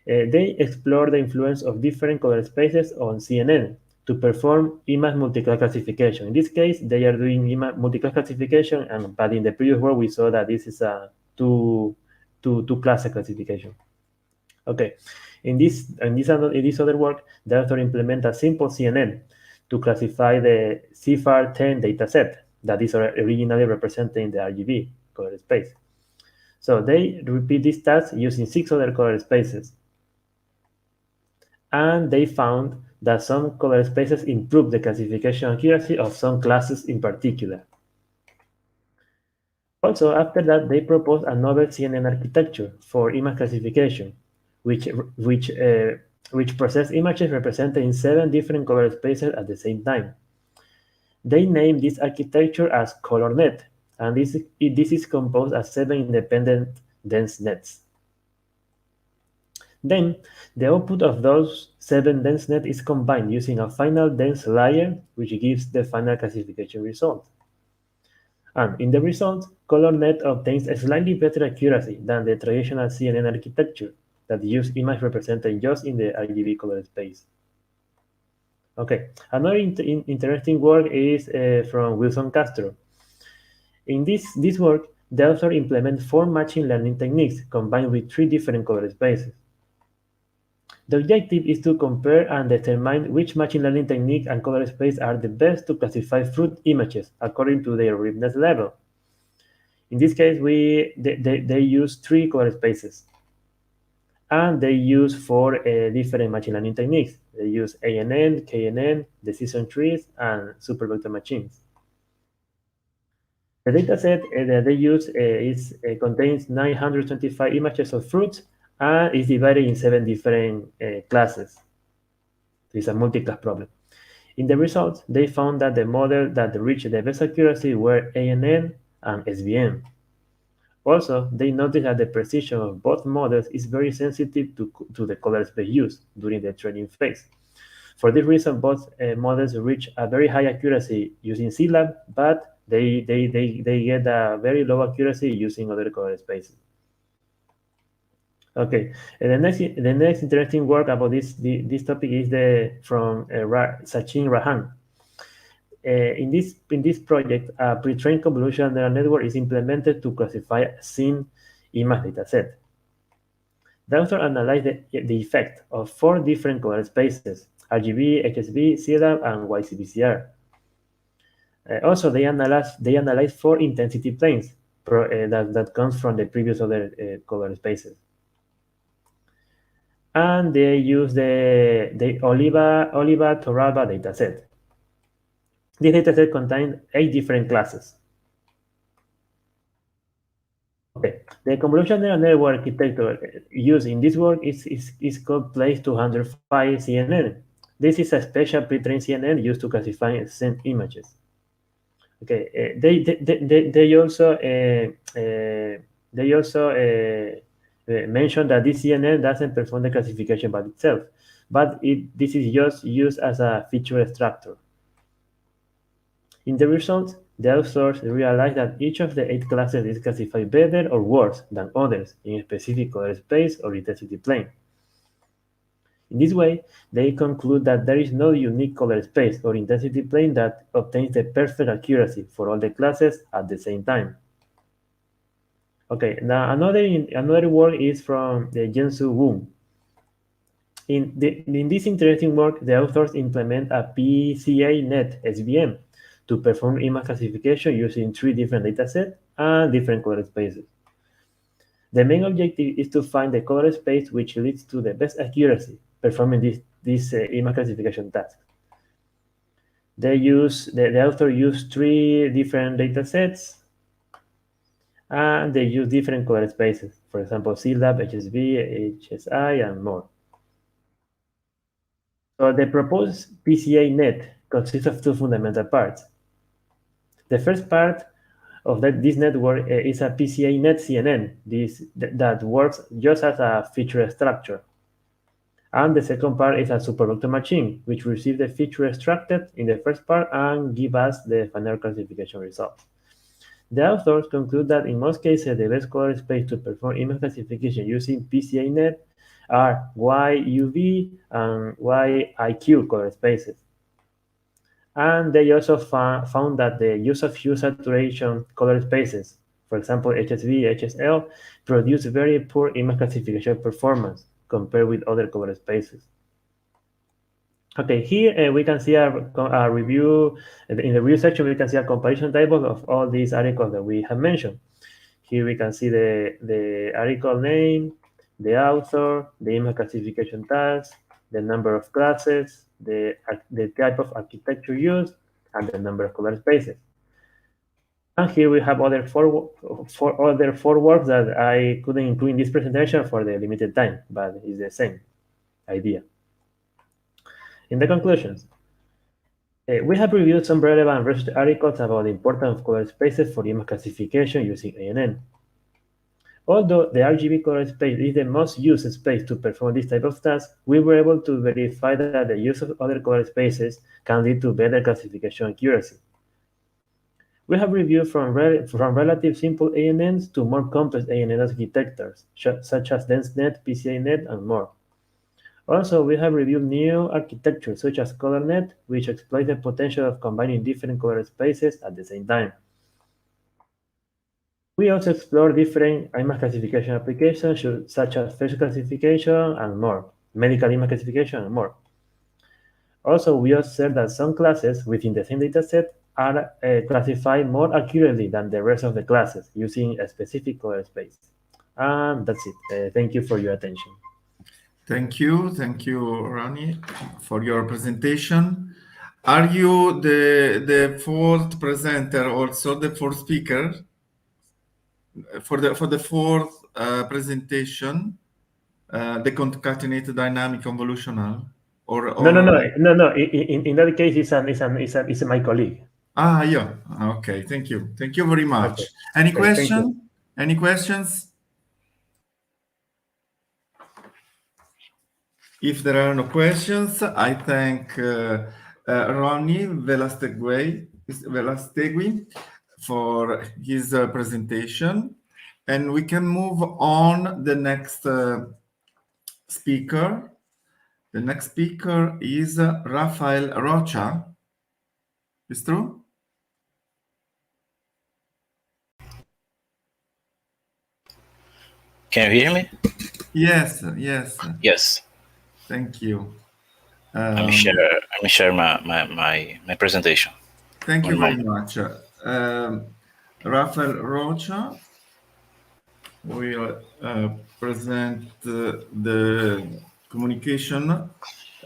they explore the influence of different color spaces on CNN to perform image multi-class classification. In this case, they are doing image multi-class classification, but in the previous work, we saw that this is a two-class classification. Okay, in this other work, the author implement a simple CNN to classify the CFAR10 dataset that is originally represented in the RGB color space. So they repeat this task using 6 other color spaces. And they found that some color spaces improve the classification accuracy of some classes in particular. Also, after that, they proposed a novel CNN architecture for image classification, which process images represented in 7 different color spaces at the same time. They named this architecture as ColorNet, and this is composed of 7 independent dense nets. Then, the output of those 7 dense nets is combined using a final dense layer, which gives the final classification result. And in the result, ColorNet obtains a slightly better accuracy than the traditional CNN architecture that use image represented just in the RGB color space. Okay, another interesting work is from Wilson Castro. In this work, the author implements 4 matching learning techniques combined with 3 different color spaces. The objective is to compare and determine which machine learning technique and color space are the best to classify fruit images according to their ripeness level. In this case, they use 3 color spaces, and they use 4 different machine learning techniques. They use ANN, KNN, decision trees, and supervector machines. The dataset that they use contains 925 images of fruits and is divided in 7 different classes. It's a multi-class problem. In the results, they found that the model that reached the best accuracy were ANN and SVM. Also, they noticed that the precision of both models is very sensitive to the color space used during the training phase. For this reason, both models reach a very high accuracy using CLab, but they get a very low accuracy using other color spaces. Okay, the next interesting work about this topic is from Sachin Rahan. In this project, a pre-trained convolutional neural network is implemented to classify a scene image dataset. The author analyzed the effect of 4 different color spaces: RGB, HSV, CLab, and YCBCR. Also, they analyzed 4 intensity planes that comes from the previous other color spaces. And they use the Oliva-Torralba dataset. This dataset contains 8 different classes. Okay, the convolutional neural network architecture used in this work is called Place 205 CNN. This is a special pre-trained CNN used to classify scene images. Okay, they also mentioned that this CNN doesn't perform the classification by itself, but this is just used as a feature extractor. In the results, the authors realized that each of the 8 classes is classified better or worse than others in a specific color space or intensity plane. In this way, they conclude that there is no unique color space or intensity plane that obtains the perfect accuracy for all the classes at the same time. Okay, now another work is from Jiansu Wu. In this interesting work, the authors implement a PCA-net SVM to perform image classification using 3 different datasets and different color spaces. The main objective is to find the color space which leads to the best accuracy performing this image classification task. The author used 3 different datasets, and they use different color spaces. For example, CLab, HSV, HSI, and more. So the proposed PCA-net consists of 2 fundamental parts. The first part of this network is a PCA-net CNN that works just as a feature structure. And the second part is a supervector machine, which receives the feature extracted in the first part and gives us the final classification results. The authors conclude that in most cases, the best color space to perform image classification using PCA-net are YUV and YIQ color spaces. And they also found that the use of hue saturation color spaces, for example, HSV, HSL, produce very poor image classification performance compared with other color spaces. Okay, here we can see a review. In the review section, we can see a comparison table of all these articles that we have mentioned. Here we can see the article name, the author, the image classification task, the number of classes, the type of architecture used, and the number of color spaces. And here we have other four works that I couldn't include in this presentation for the limited time, but it's the same idea. In the conclusions, we have reviewed some relevant research articles about the importance of color spaces for image classification using ANN. Although the RGB color space is the most used space to perform this type of task, we were able to verify that the use of other color spaces can lead to better classification accuracy. We have reviewed from relative simple ANNs to more complex ANN architectures, such as DenseNet, PCA-net, and more. Also, we have reviewed new architectures such as ColorNet, which exploit the potential of combining different color spaces at the same time. We also explore different image classification applications such as face classification and more. medical image classification, and more. Also, we observe that some classes within the same dataset are classified more accurately than the rest of the classes using a specific color space. And that's it. Thank you for your attention. Thank you, Ronnie, for your presentation. Are you the fourth presenter, also the fourth speaker for the fourth presentation, the concatenated dynamic convolutional? No. In that case, it's my colleague. Yeah. Okay. Thank you. Thank you very much. Okay. Any questions? Any questions? If there are no questions, I thank Ronnie Velastegui for his presentation, and we can move on the next speaker. The next speaker is Raphael Rocha. Is true? Can you hear me? Yes. Yes. Thank you. Let me share my presentation. Thank you very much. Raphael Rocha will present the communication.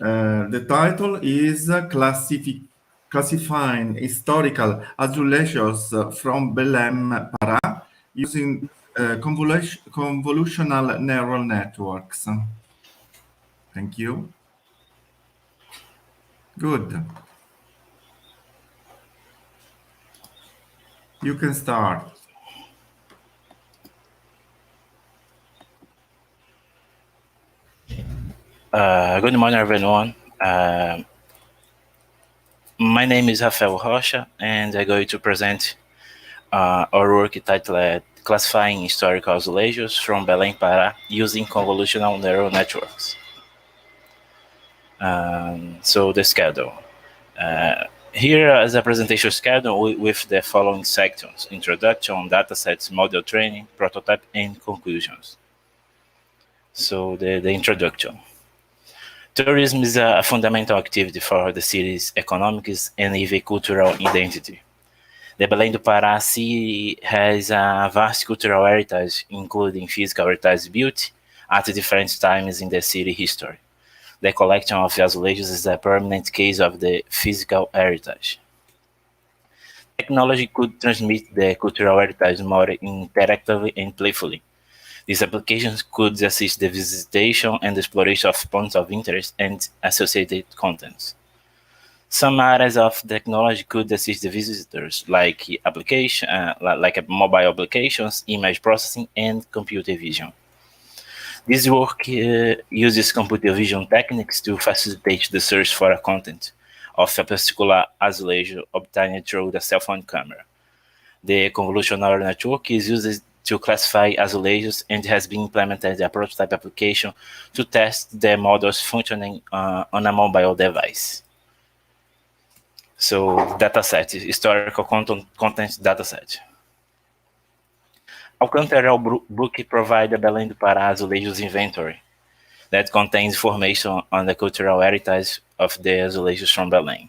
The title is Classifying Historical Azulejos from Belém, Pará, using convolutional neural networks. Thank you. Good. You can start. Good morning, everyone. My name is Raphael Rocha, and I'm going to present our work titled Classifying Historical Azulejos from Belém, Pará, using convolutional neural networks. So the schedule. Here is a presentation schedule with the following sections: introduction, datasets, model training, prototype, and conclusions. So the introduction. Tourism is a fundamental activity for the city's economics and even cultural identity. The Belém do Pará city has a vast cultural heritage, including physical heritage built at different times in the city history. The collection of azulejos is a permanent case of the physical heritage. Technology could transmit the cultural heritage more interactively and playfully. These applications could assist the visitation and exploration of points of interest and associated contents. Some areas of technology could assist the visitors, like mobile applications, image processing, and computer vision. This work uses computer vision techniques to facilitate the search for a content of a particular azulejo obtained through the cell phone camera. The convolutional network is used to classify azulejos and has been implemented as a prototype application to test the models functioning on a mobile device. So, dataset, historical content dataset. Alcântara book provides a Belém do Pará azulejos inventory that contains information on the cultural heritage of the azulejos from Belém.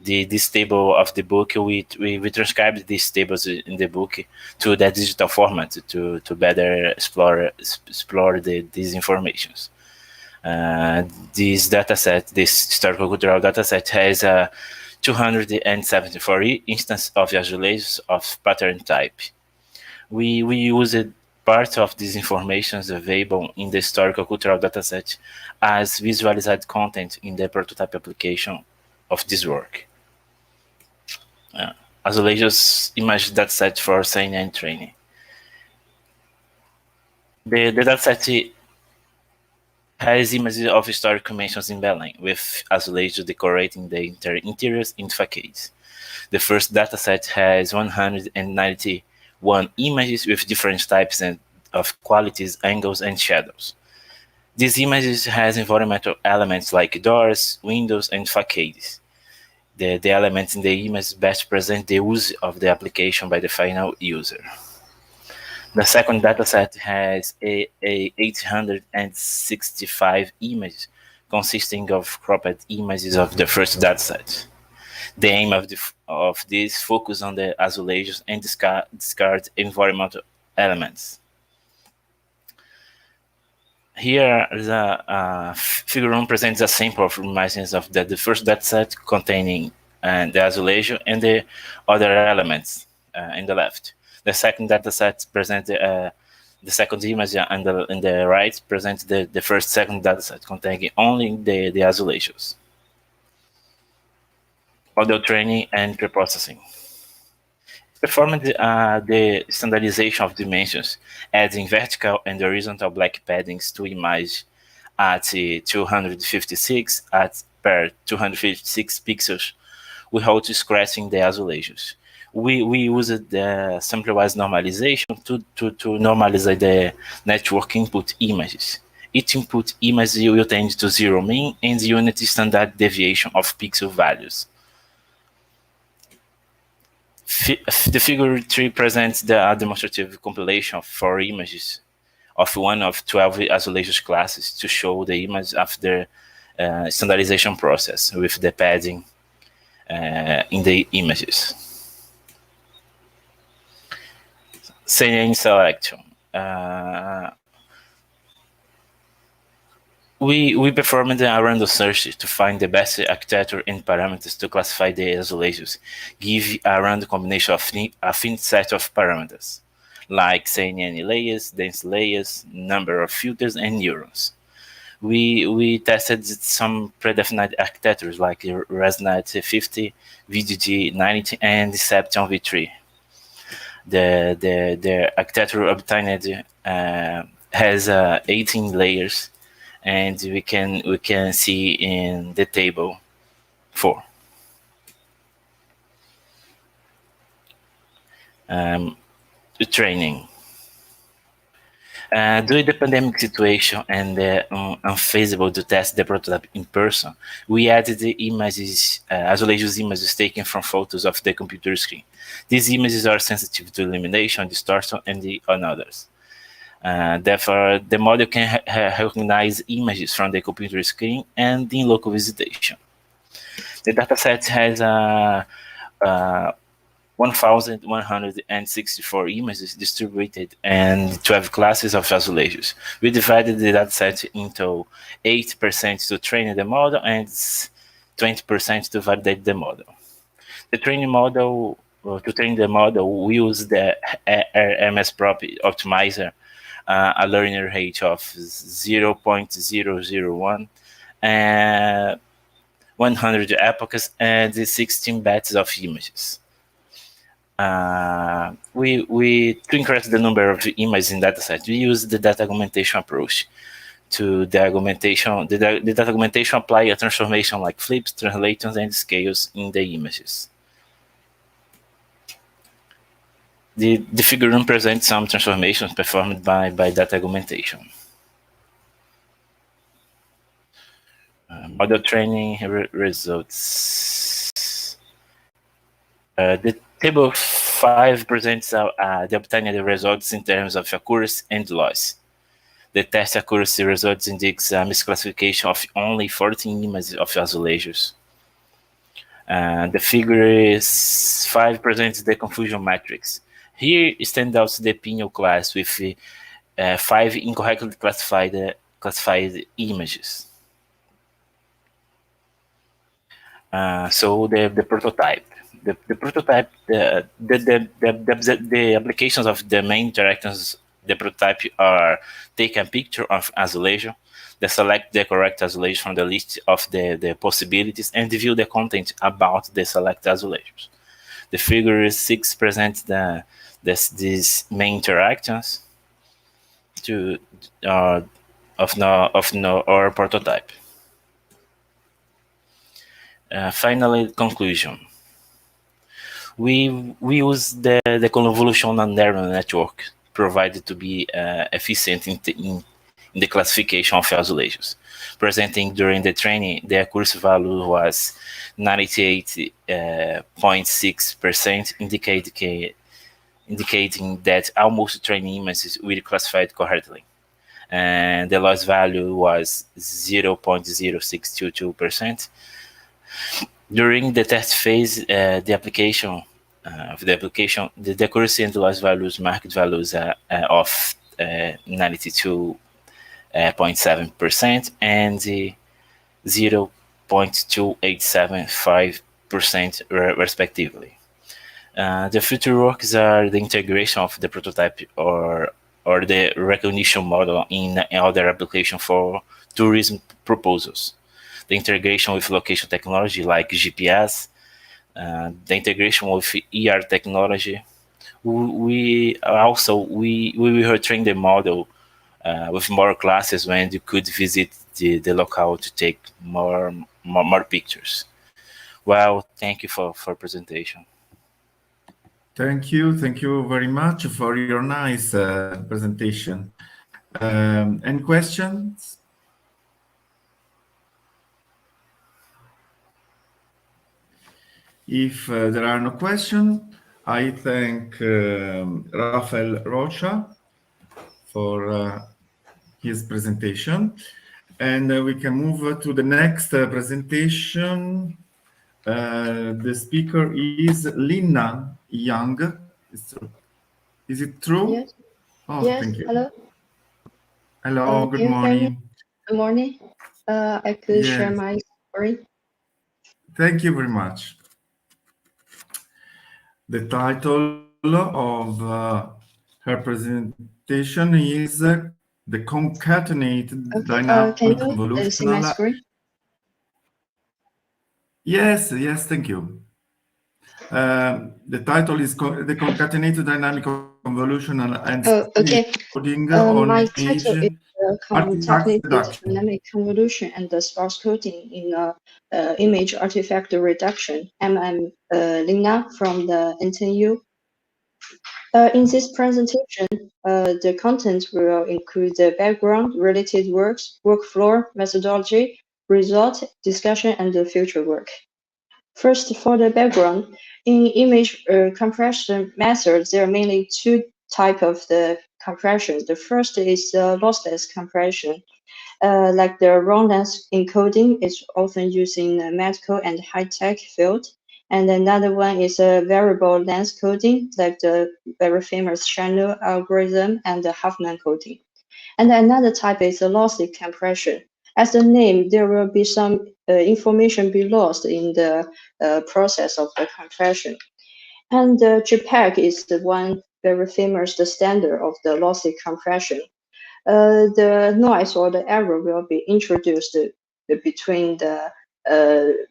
This table of the book, we transcribed these tables in the book to the digital format to better explore these informations. This dataset, this historical cultural dataset, has 274 instances of azulejos of pattern type. We used part of these informations available in the historical cultural dataset as visualized content in the prototype application of this work. Azulejos image dataset for saying and training. The dataset has images of historical mentions in Belém, with azulejos decorating the interiors and facades. The first dataset has 191 images with different types of qualities, angles, and shadows. These images has environmental elements like doors, windows, and facades. The elements in the image best present the use of the application by the final user. The second dataset has a 865 images consisting of cropped images of the first dataset. The aim of this focus on the isolations and discard environmental elements. Here, the figure 1 presents a sample of images of the first dataset containing the isolation and the other elements in the left. The second dataset presents the second image, and in the right presents the second dataset containing only the isolations. Model training and preprocessing. Performing the standardization of dimensions, adding vertical and horizontal black paddings to image at 256 per 256 pixels without scratching the isolations. We used the sample-wise normalization to normalize the network input images. Each input image will tend to zero mean and unit standard deviation of pixel values. The figure 3 presents the demonstrative compilation of 4 images of one of 12 isolation classes to show the image after standardization process with the padding in the images. CNN selection. We performed a random search to find the best architecture and parameters to classify the isolations, give a random combination of a finite set of parameters, like CNN layers, dense layers, number of filters, and neurons. We tested some predefined architectures like ResNet 50, VGG 90, and Seption V3. The architecture obtained has 18 layers, and we can see in the table 4. The training. During the pandemic situation and unfeasible to test the prototype in person, we added the images, isolation images taken from photos of the computer screen. These images are sensitive to illumination, distortion, and others. Therefore, the model can recognize images from the computer screen and in local visitation. The dataset has 1,164 images distributed and 12 classes of isolations. We divided the dataset into 8% to train the model and 20% to validate the model. To train the model, we use the RMS-prop optimizer, a learning rate of 0.001, 100 epochs, and 16 batches of images. To increase the number of images in dataset, we use the data augmentation approach. To the augmentation, the data augmentation apply a transformation like flips, translations, and scales in the images. The figure represents some transformations performed by data augmentation. Model training results. The table 5 presents the obtained results in terms of accuracy and loss. The test accuracy results indicates a misclassification of only 14 images of isolations. The figure 5 presents the confusion matrix. Here stands out the opinion class with 5 incorrectly classified images. So the prototype. The prototype, the applications of the main interactions, the prototype are take a picture of isolation, select the correct isolation from the list of the possibilities, and view the content about the select isolations. The figure 6 presents these main interactions of our prototype. Finally, conclusion. We use the convolution neural network provided to be efficient in the classification of isolations. Presenting during the training, the accuracy value was 98.6%, indicating that almost training images were classified correctly. And the loss value was 0.0622%. During the test phase, the accuracy and loss values, market values of 92.7% and 0.2875% respectively. The future works are the integration of the prototype or the recognition model in other applications for tourism proposals. The integration with location technology like GPS, the integration with ER technology. We will train the model with more classes when you could visit the locale to take more pictures. Well, thank you for presentation. Thank you very much for your nice presentation. Any questions? If there are no questions, I thank Raphael Rocha for his presentation. And we can move to the next presentation. The speaker is Lina Young. Is it true? Yes. Oh, yes. Thank you. Hello. Hello. Good morning. Good morning. I could share my story. Thank you very much. The title of her presentation is The Concatenated Dynamic Can you Convolutional. see my screen? Yes, thank you. The title is The Concatenated Dynamic Convolutional and Coding on My Image title is Artifact Concatenated Reduction. Dynamic Convolution and the Sparse Coding in Image Artifact Reduction. I'm Lina from the NTU. In this presentation, the content will include the background, related works, workflow, methodology, result, discussion, and the future work. First, for the background, in image compression methods, there are mainly two types of the compression. The first is lossless compression. Like the raw length encoding is often used in the medical and high-tech field. And another one is a variable length coding, like the very famous Shannon algorithm and the Huffman coding. And another type is a lossy compression. As the name, there will be some information be lost in the process of the compression. And the JPEG is the one very famous, the standard of the lossy compression. The noise or the error will be introduced between the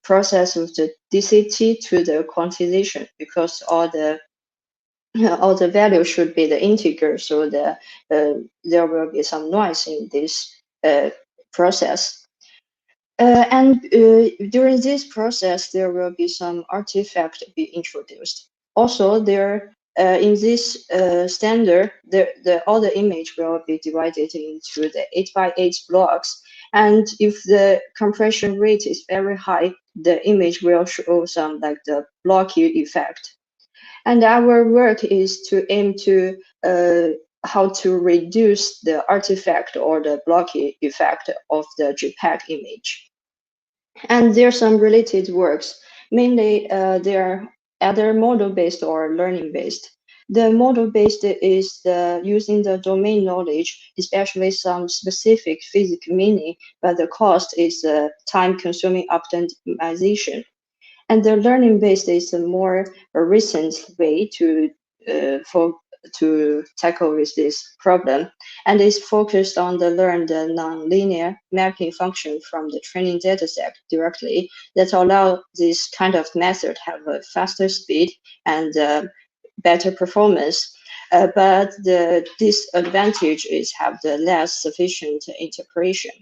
process of the DCT to the quantization, because all the values should be the integer, so there will be some noise in this process. And during this process, there will be some artifact be introduced. Also, there in this standard, all the image will be divided into the 8x8 blocks. And if the compression rate is very high, the image will show some like the blocky effect. And our work is to aim to how to reduce the artifact or the blocky effect of the JPEG image. And there are some related works. Mainly, there are either model-based or learning-based. The model-based is using the domain knowledge, especially some specific physics meaning, but the cost is time-consuming optimization. And the learning-based is a more recent way to tackle with this problem, and is focused on the nonlinear mapping function from the training dataset directly that allow this kind of method have a faster speed and better performance. But the disadvantage is have the less sufficient integration.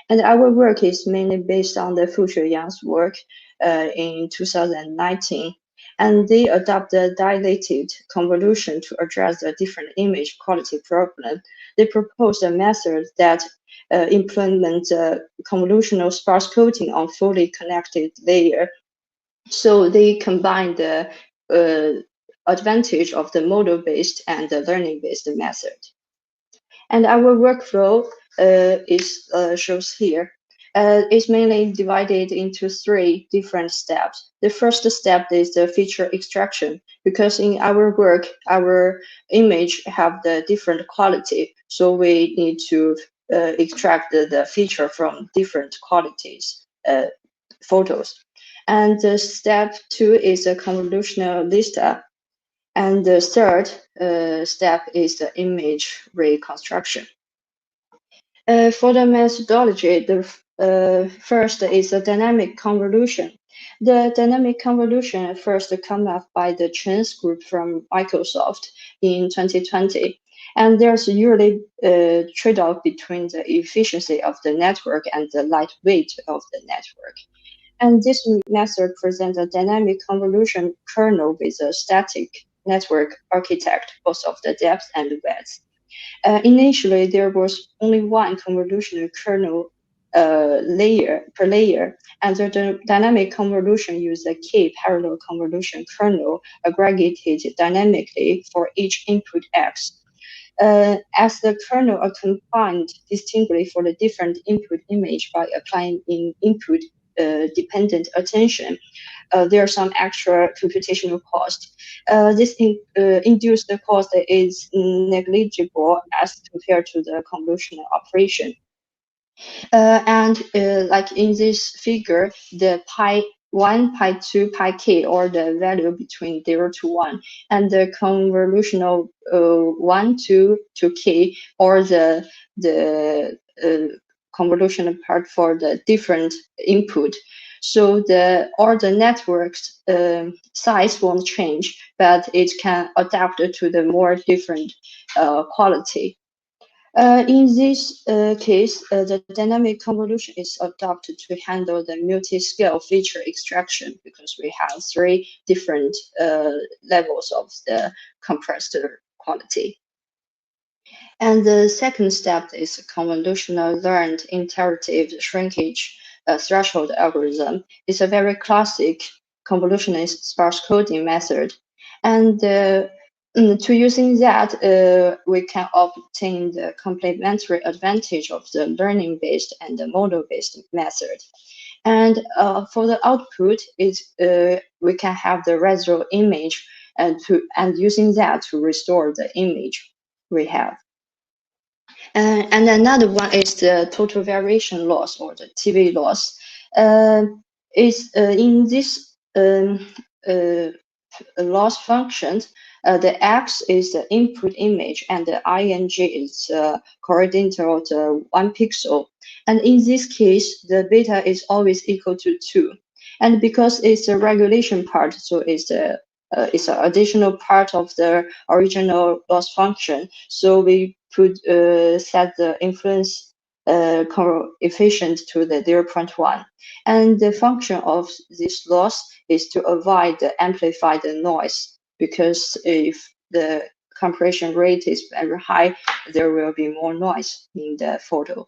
And our work is mainly based on the Fuxue Yang's work in 2019. And they adopt the dilated convolution to address the different image quality problem. They propose a method that implements convolutional sparse coding on fully connected layer. So they combine the advantage of the model-based and the learning-based method. And our workflow is shows here. It's mainly divided into 3 different steps. The first step is the feature extraction, because in our work, our image have the different quality, so we need to extract the feature from different qualities photos. And step 2 is a convolutional lista. And the third step is the image reconstruction. For the methodology, the first is a dynamic convolution. The dynamic convolution first come up by the Chen's group from Microsoft in 2020. And there's usually a trade-off between the efficiency of the network and the lightweight of the network. And this method presents a dynamic convolution kernel with a static network architect, both of the depth and the width. Initially, there was only one convolutional kernel layer per layer, and the dynamic convolution used a k-parallel convolution kernel aggregated dynamically for each input x. As the kernel are combined distinctly for the different input image by applying input dependent attention, there are some extra computational cost. This induced cost is negligible as compared to the convolutional operation. And like in this figure, the pi 1, pi 2, pi k, or the value between 0 to 1, and the convolutional 1 to k, or the convolutional part for the different input. So the network's size won't change, but it can adapt to the more different quality. In this case, the dynamic convolution is adopted to handle the multi-scale feature extraction, because we have 3 different levels of the compressed quality. And the second step is convolutional learned iterative shrinkage threshold algorithm. It's a very classic convolutionist sparse coding method. And to using that, we can obtain the complementary advantage of the learning-based and the model-based method. And for the output, we can have the residual image, and using that to restore the image we have. And another one is the total variation loss, or the TV loss. In this loss function, the x is the input image, and the ing is coordinate of the 1 pixel. And in this case, the beta is always equal to 2. And because it's a regulation part, so it's an additional part of the original loss function. So we could set the influence coefficient to the 0.1. And the function of this loss is to avoid the amplified noise, because if the compression rate is very high, there will be more noise in the photo.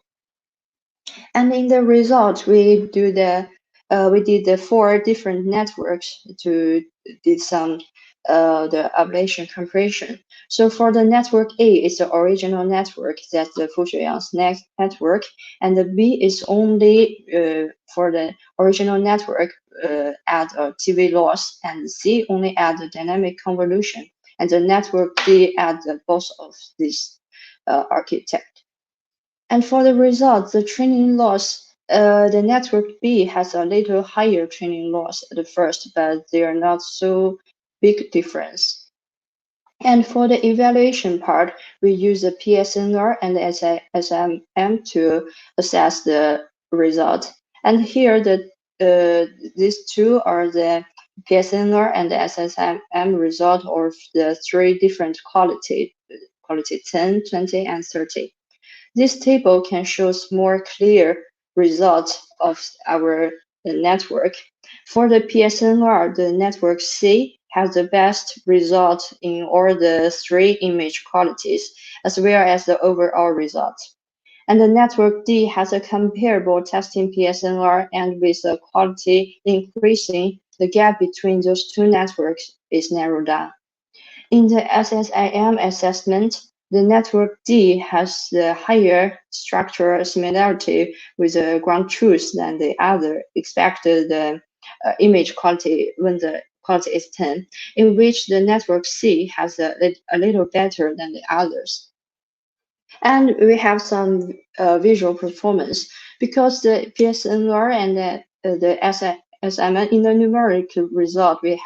And in the result, we did the 4 different networks to did some the ablation compression. So for the network A, it's the original network, that's the Fuzhou network, and the B is only for the original network add a TV loss, and C only add the dynamic convolution, and the network D add both of these architect. And for the results, the training loss, the network B has a little higher training loss at first, but they are not so big difference. And for the evaluation part, we use the PSNR and SMM to assess the result. And here, these two are the PSNR and the SSMM result of the 3 different quality 10, 20, and 30. This table can show more clear results of our network. For the PSNR, the network C has the best result in all the 3 image qualities, as well as the overall result. And the network D has a comparable testing PSNR, and with the quality increasing, the gap between those 2 networks is narrowed down. In the SSIM assessment, the network D has the higher structural similarity with the ground truth than the other expected image quality when the quality is 10, in which the network C has a little better than the others. And we have some visual performance because the PSNR and the SIM in the numeric result they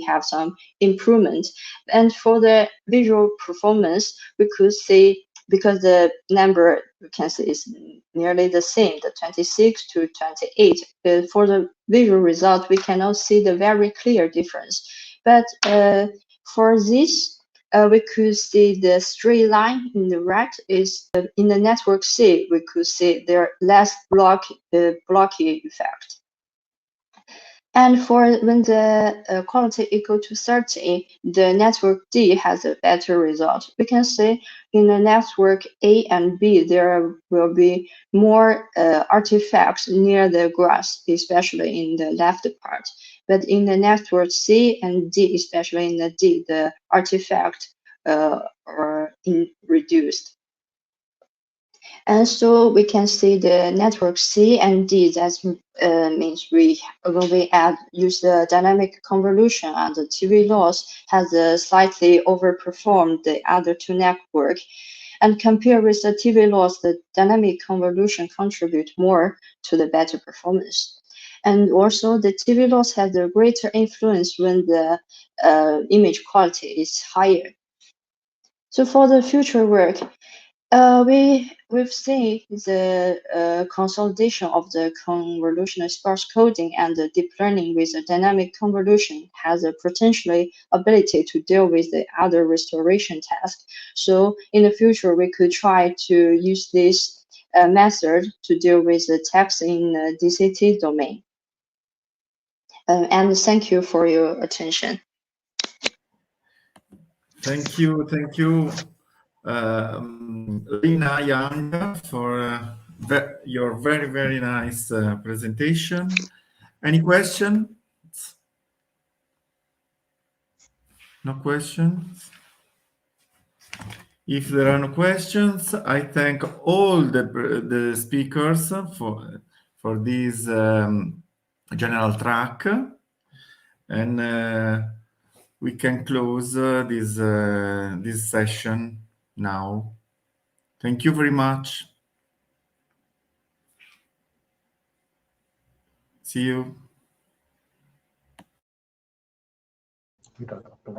have some improvement. And for the visual performance, we could see because the number you can see is nearly the same, the 26 to 28. For the visual result, we cannot see the very clear difference. But for this, we could see the straight line in the right is in the network C. We could see there less blocky effect. And for when the quality equal to 30, the network D has a better result. We can see in the network A and B, there will be more artifacts near the grass, especially in the left part. But in the network C and D, especially in the D, the artifact are reduced. And so we can see the network C and D. That means when we use the dynamic convolution and the TV loss has slightly overperformed the other two networks. And compared with the TV loss, the dynamic convolution contribute more to the better performance. And also the TV loss has a greater influence when the image quality is higher. So for the future work, we've seen the consolidation of the convolutional sparse coding and the deep learning with the dynamic convolution has a potentially ability to deal with the other restoration task. So in the future, we could try to use this method to deal with the text in the DCT domain. And thank you for your attention. Thank you, Lina Yang, for your very, very nice presentation. Any question? No questions? If there are no questions, I thank all the speakers for this general track, and we can close this session now. Thank you very much. See you.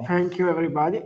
Thank you, everybody.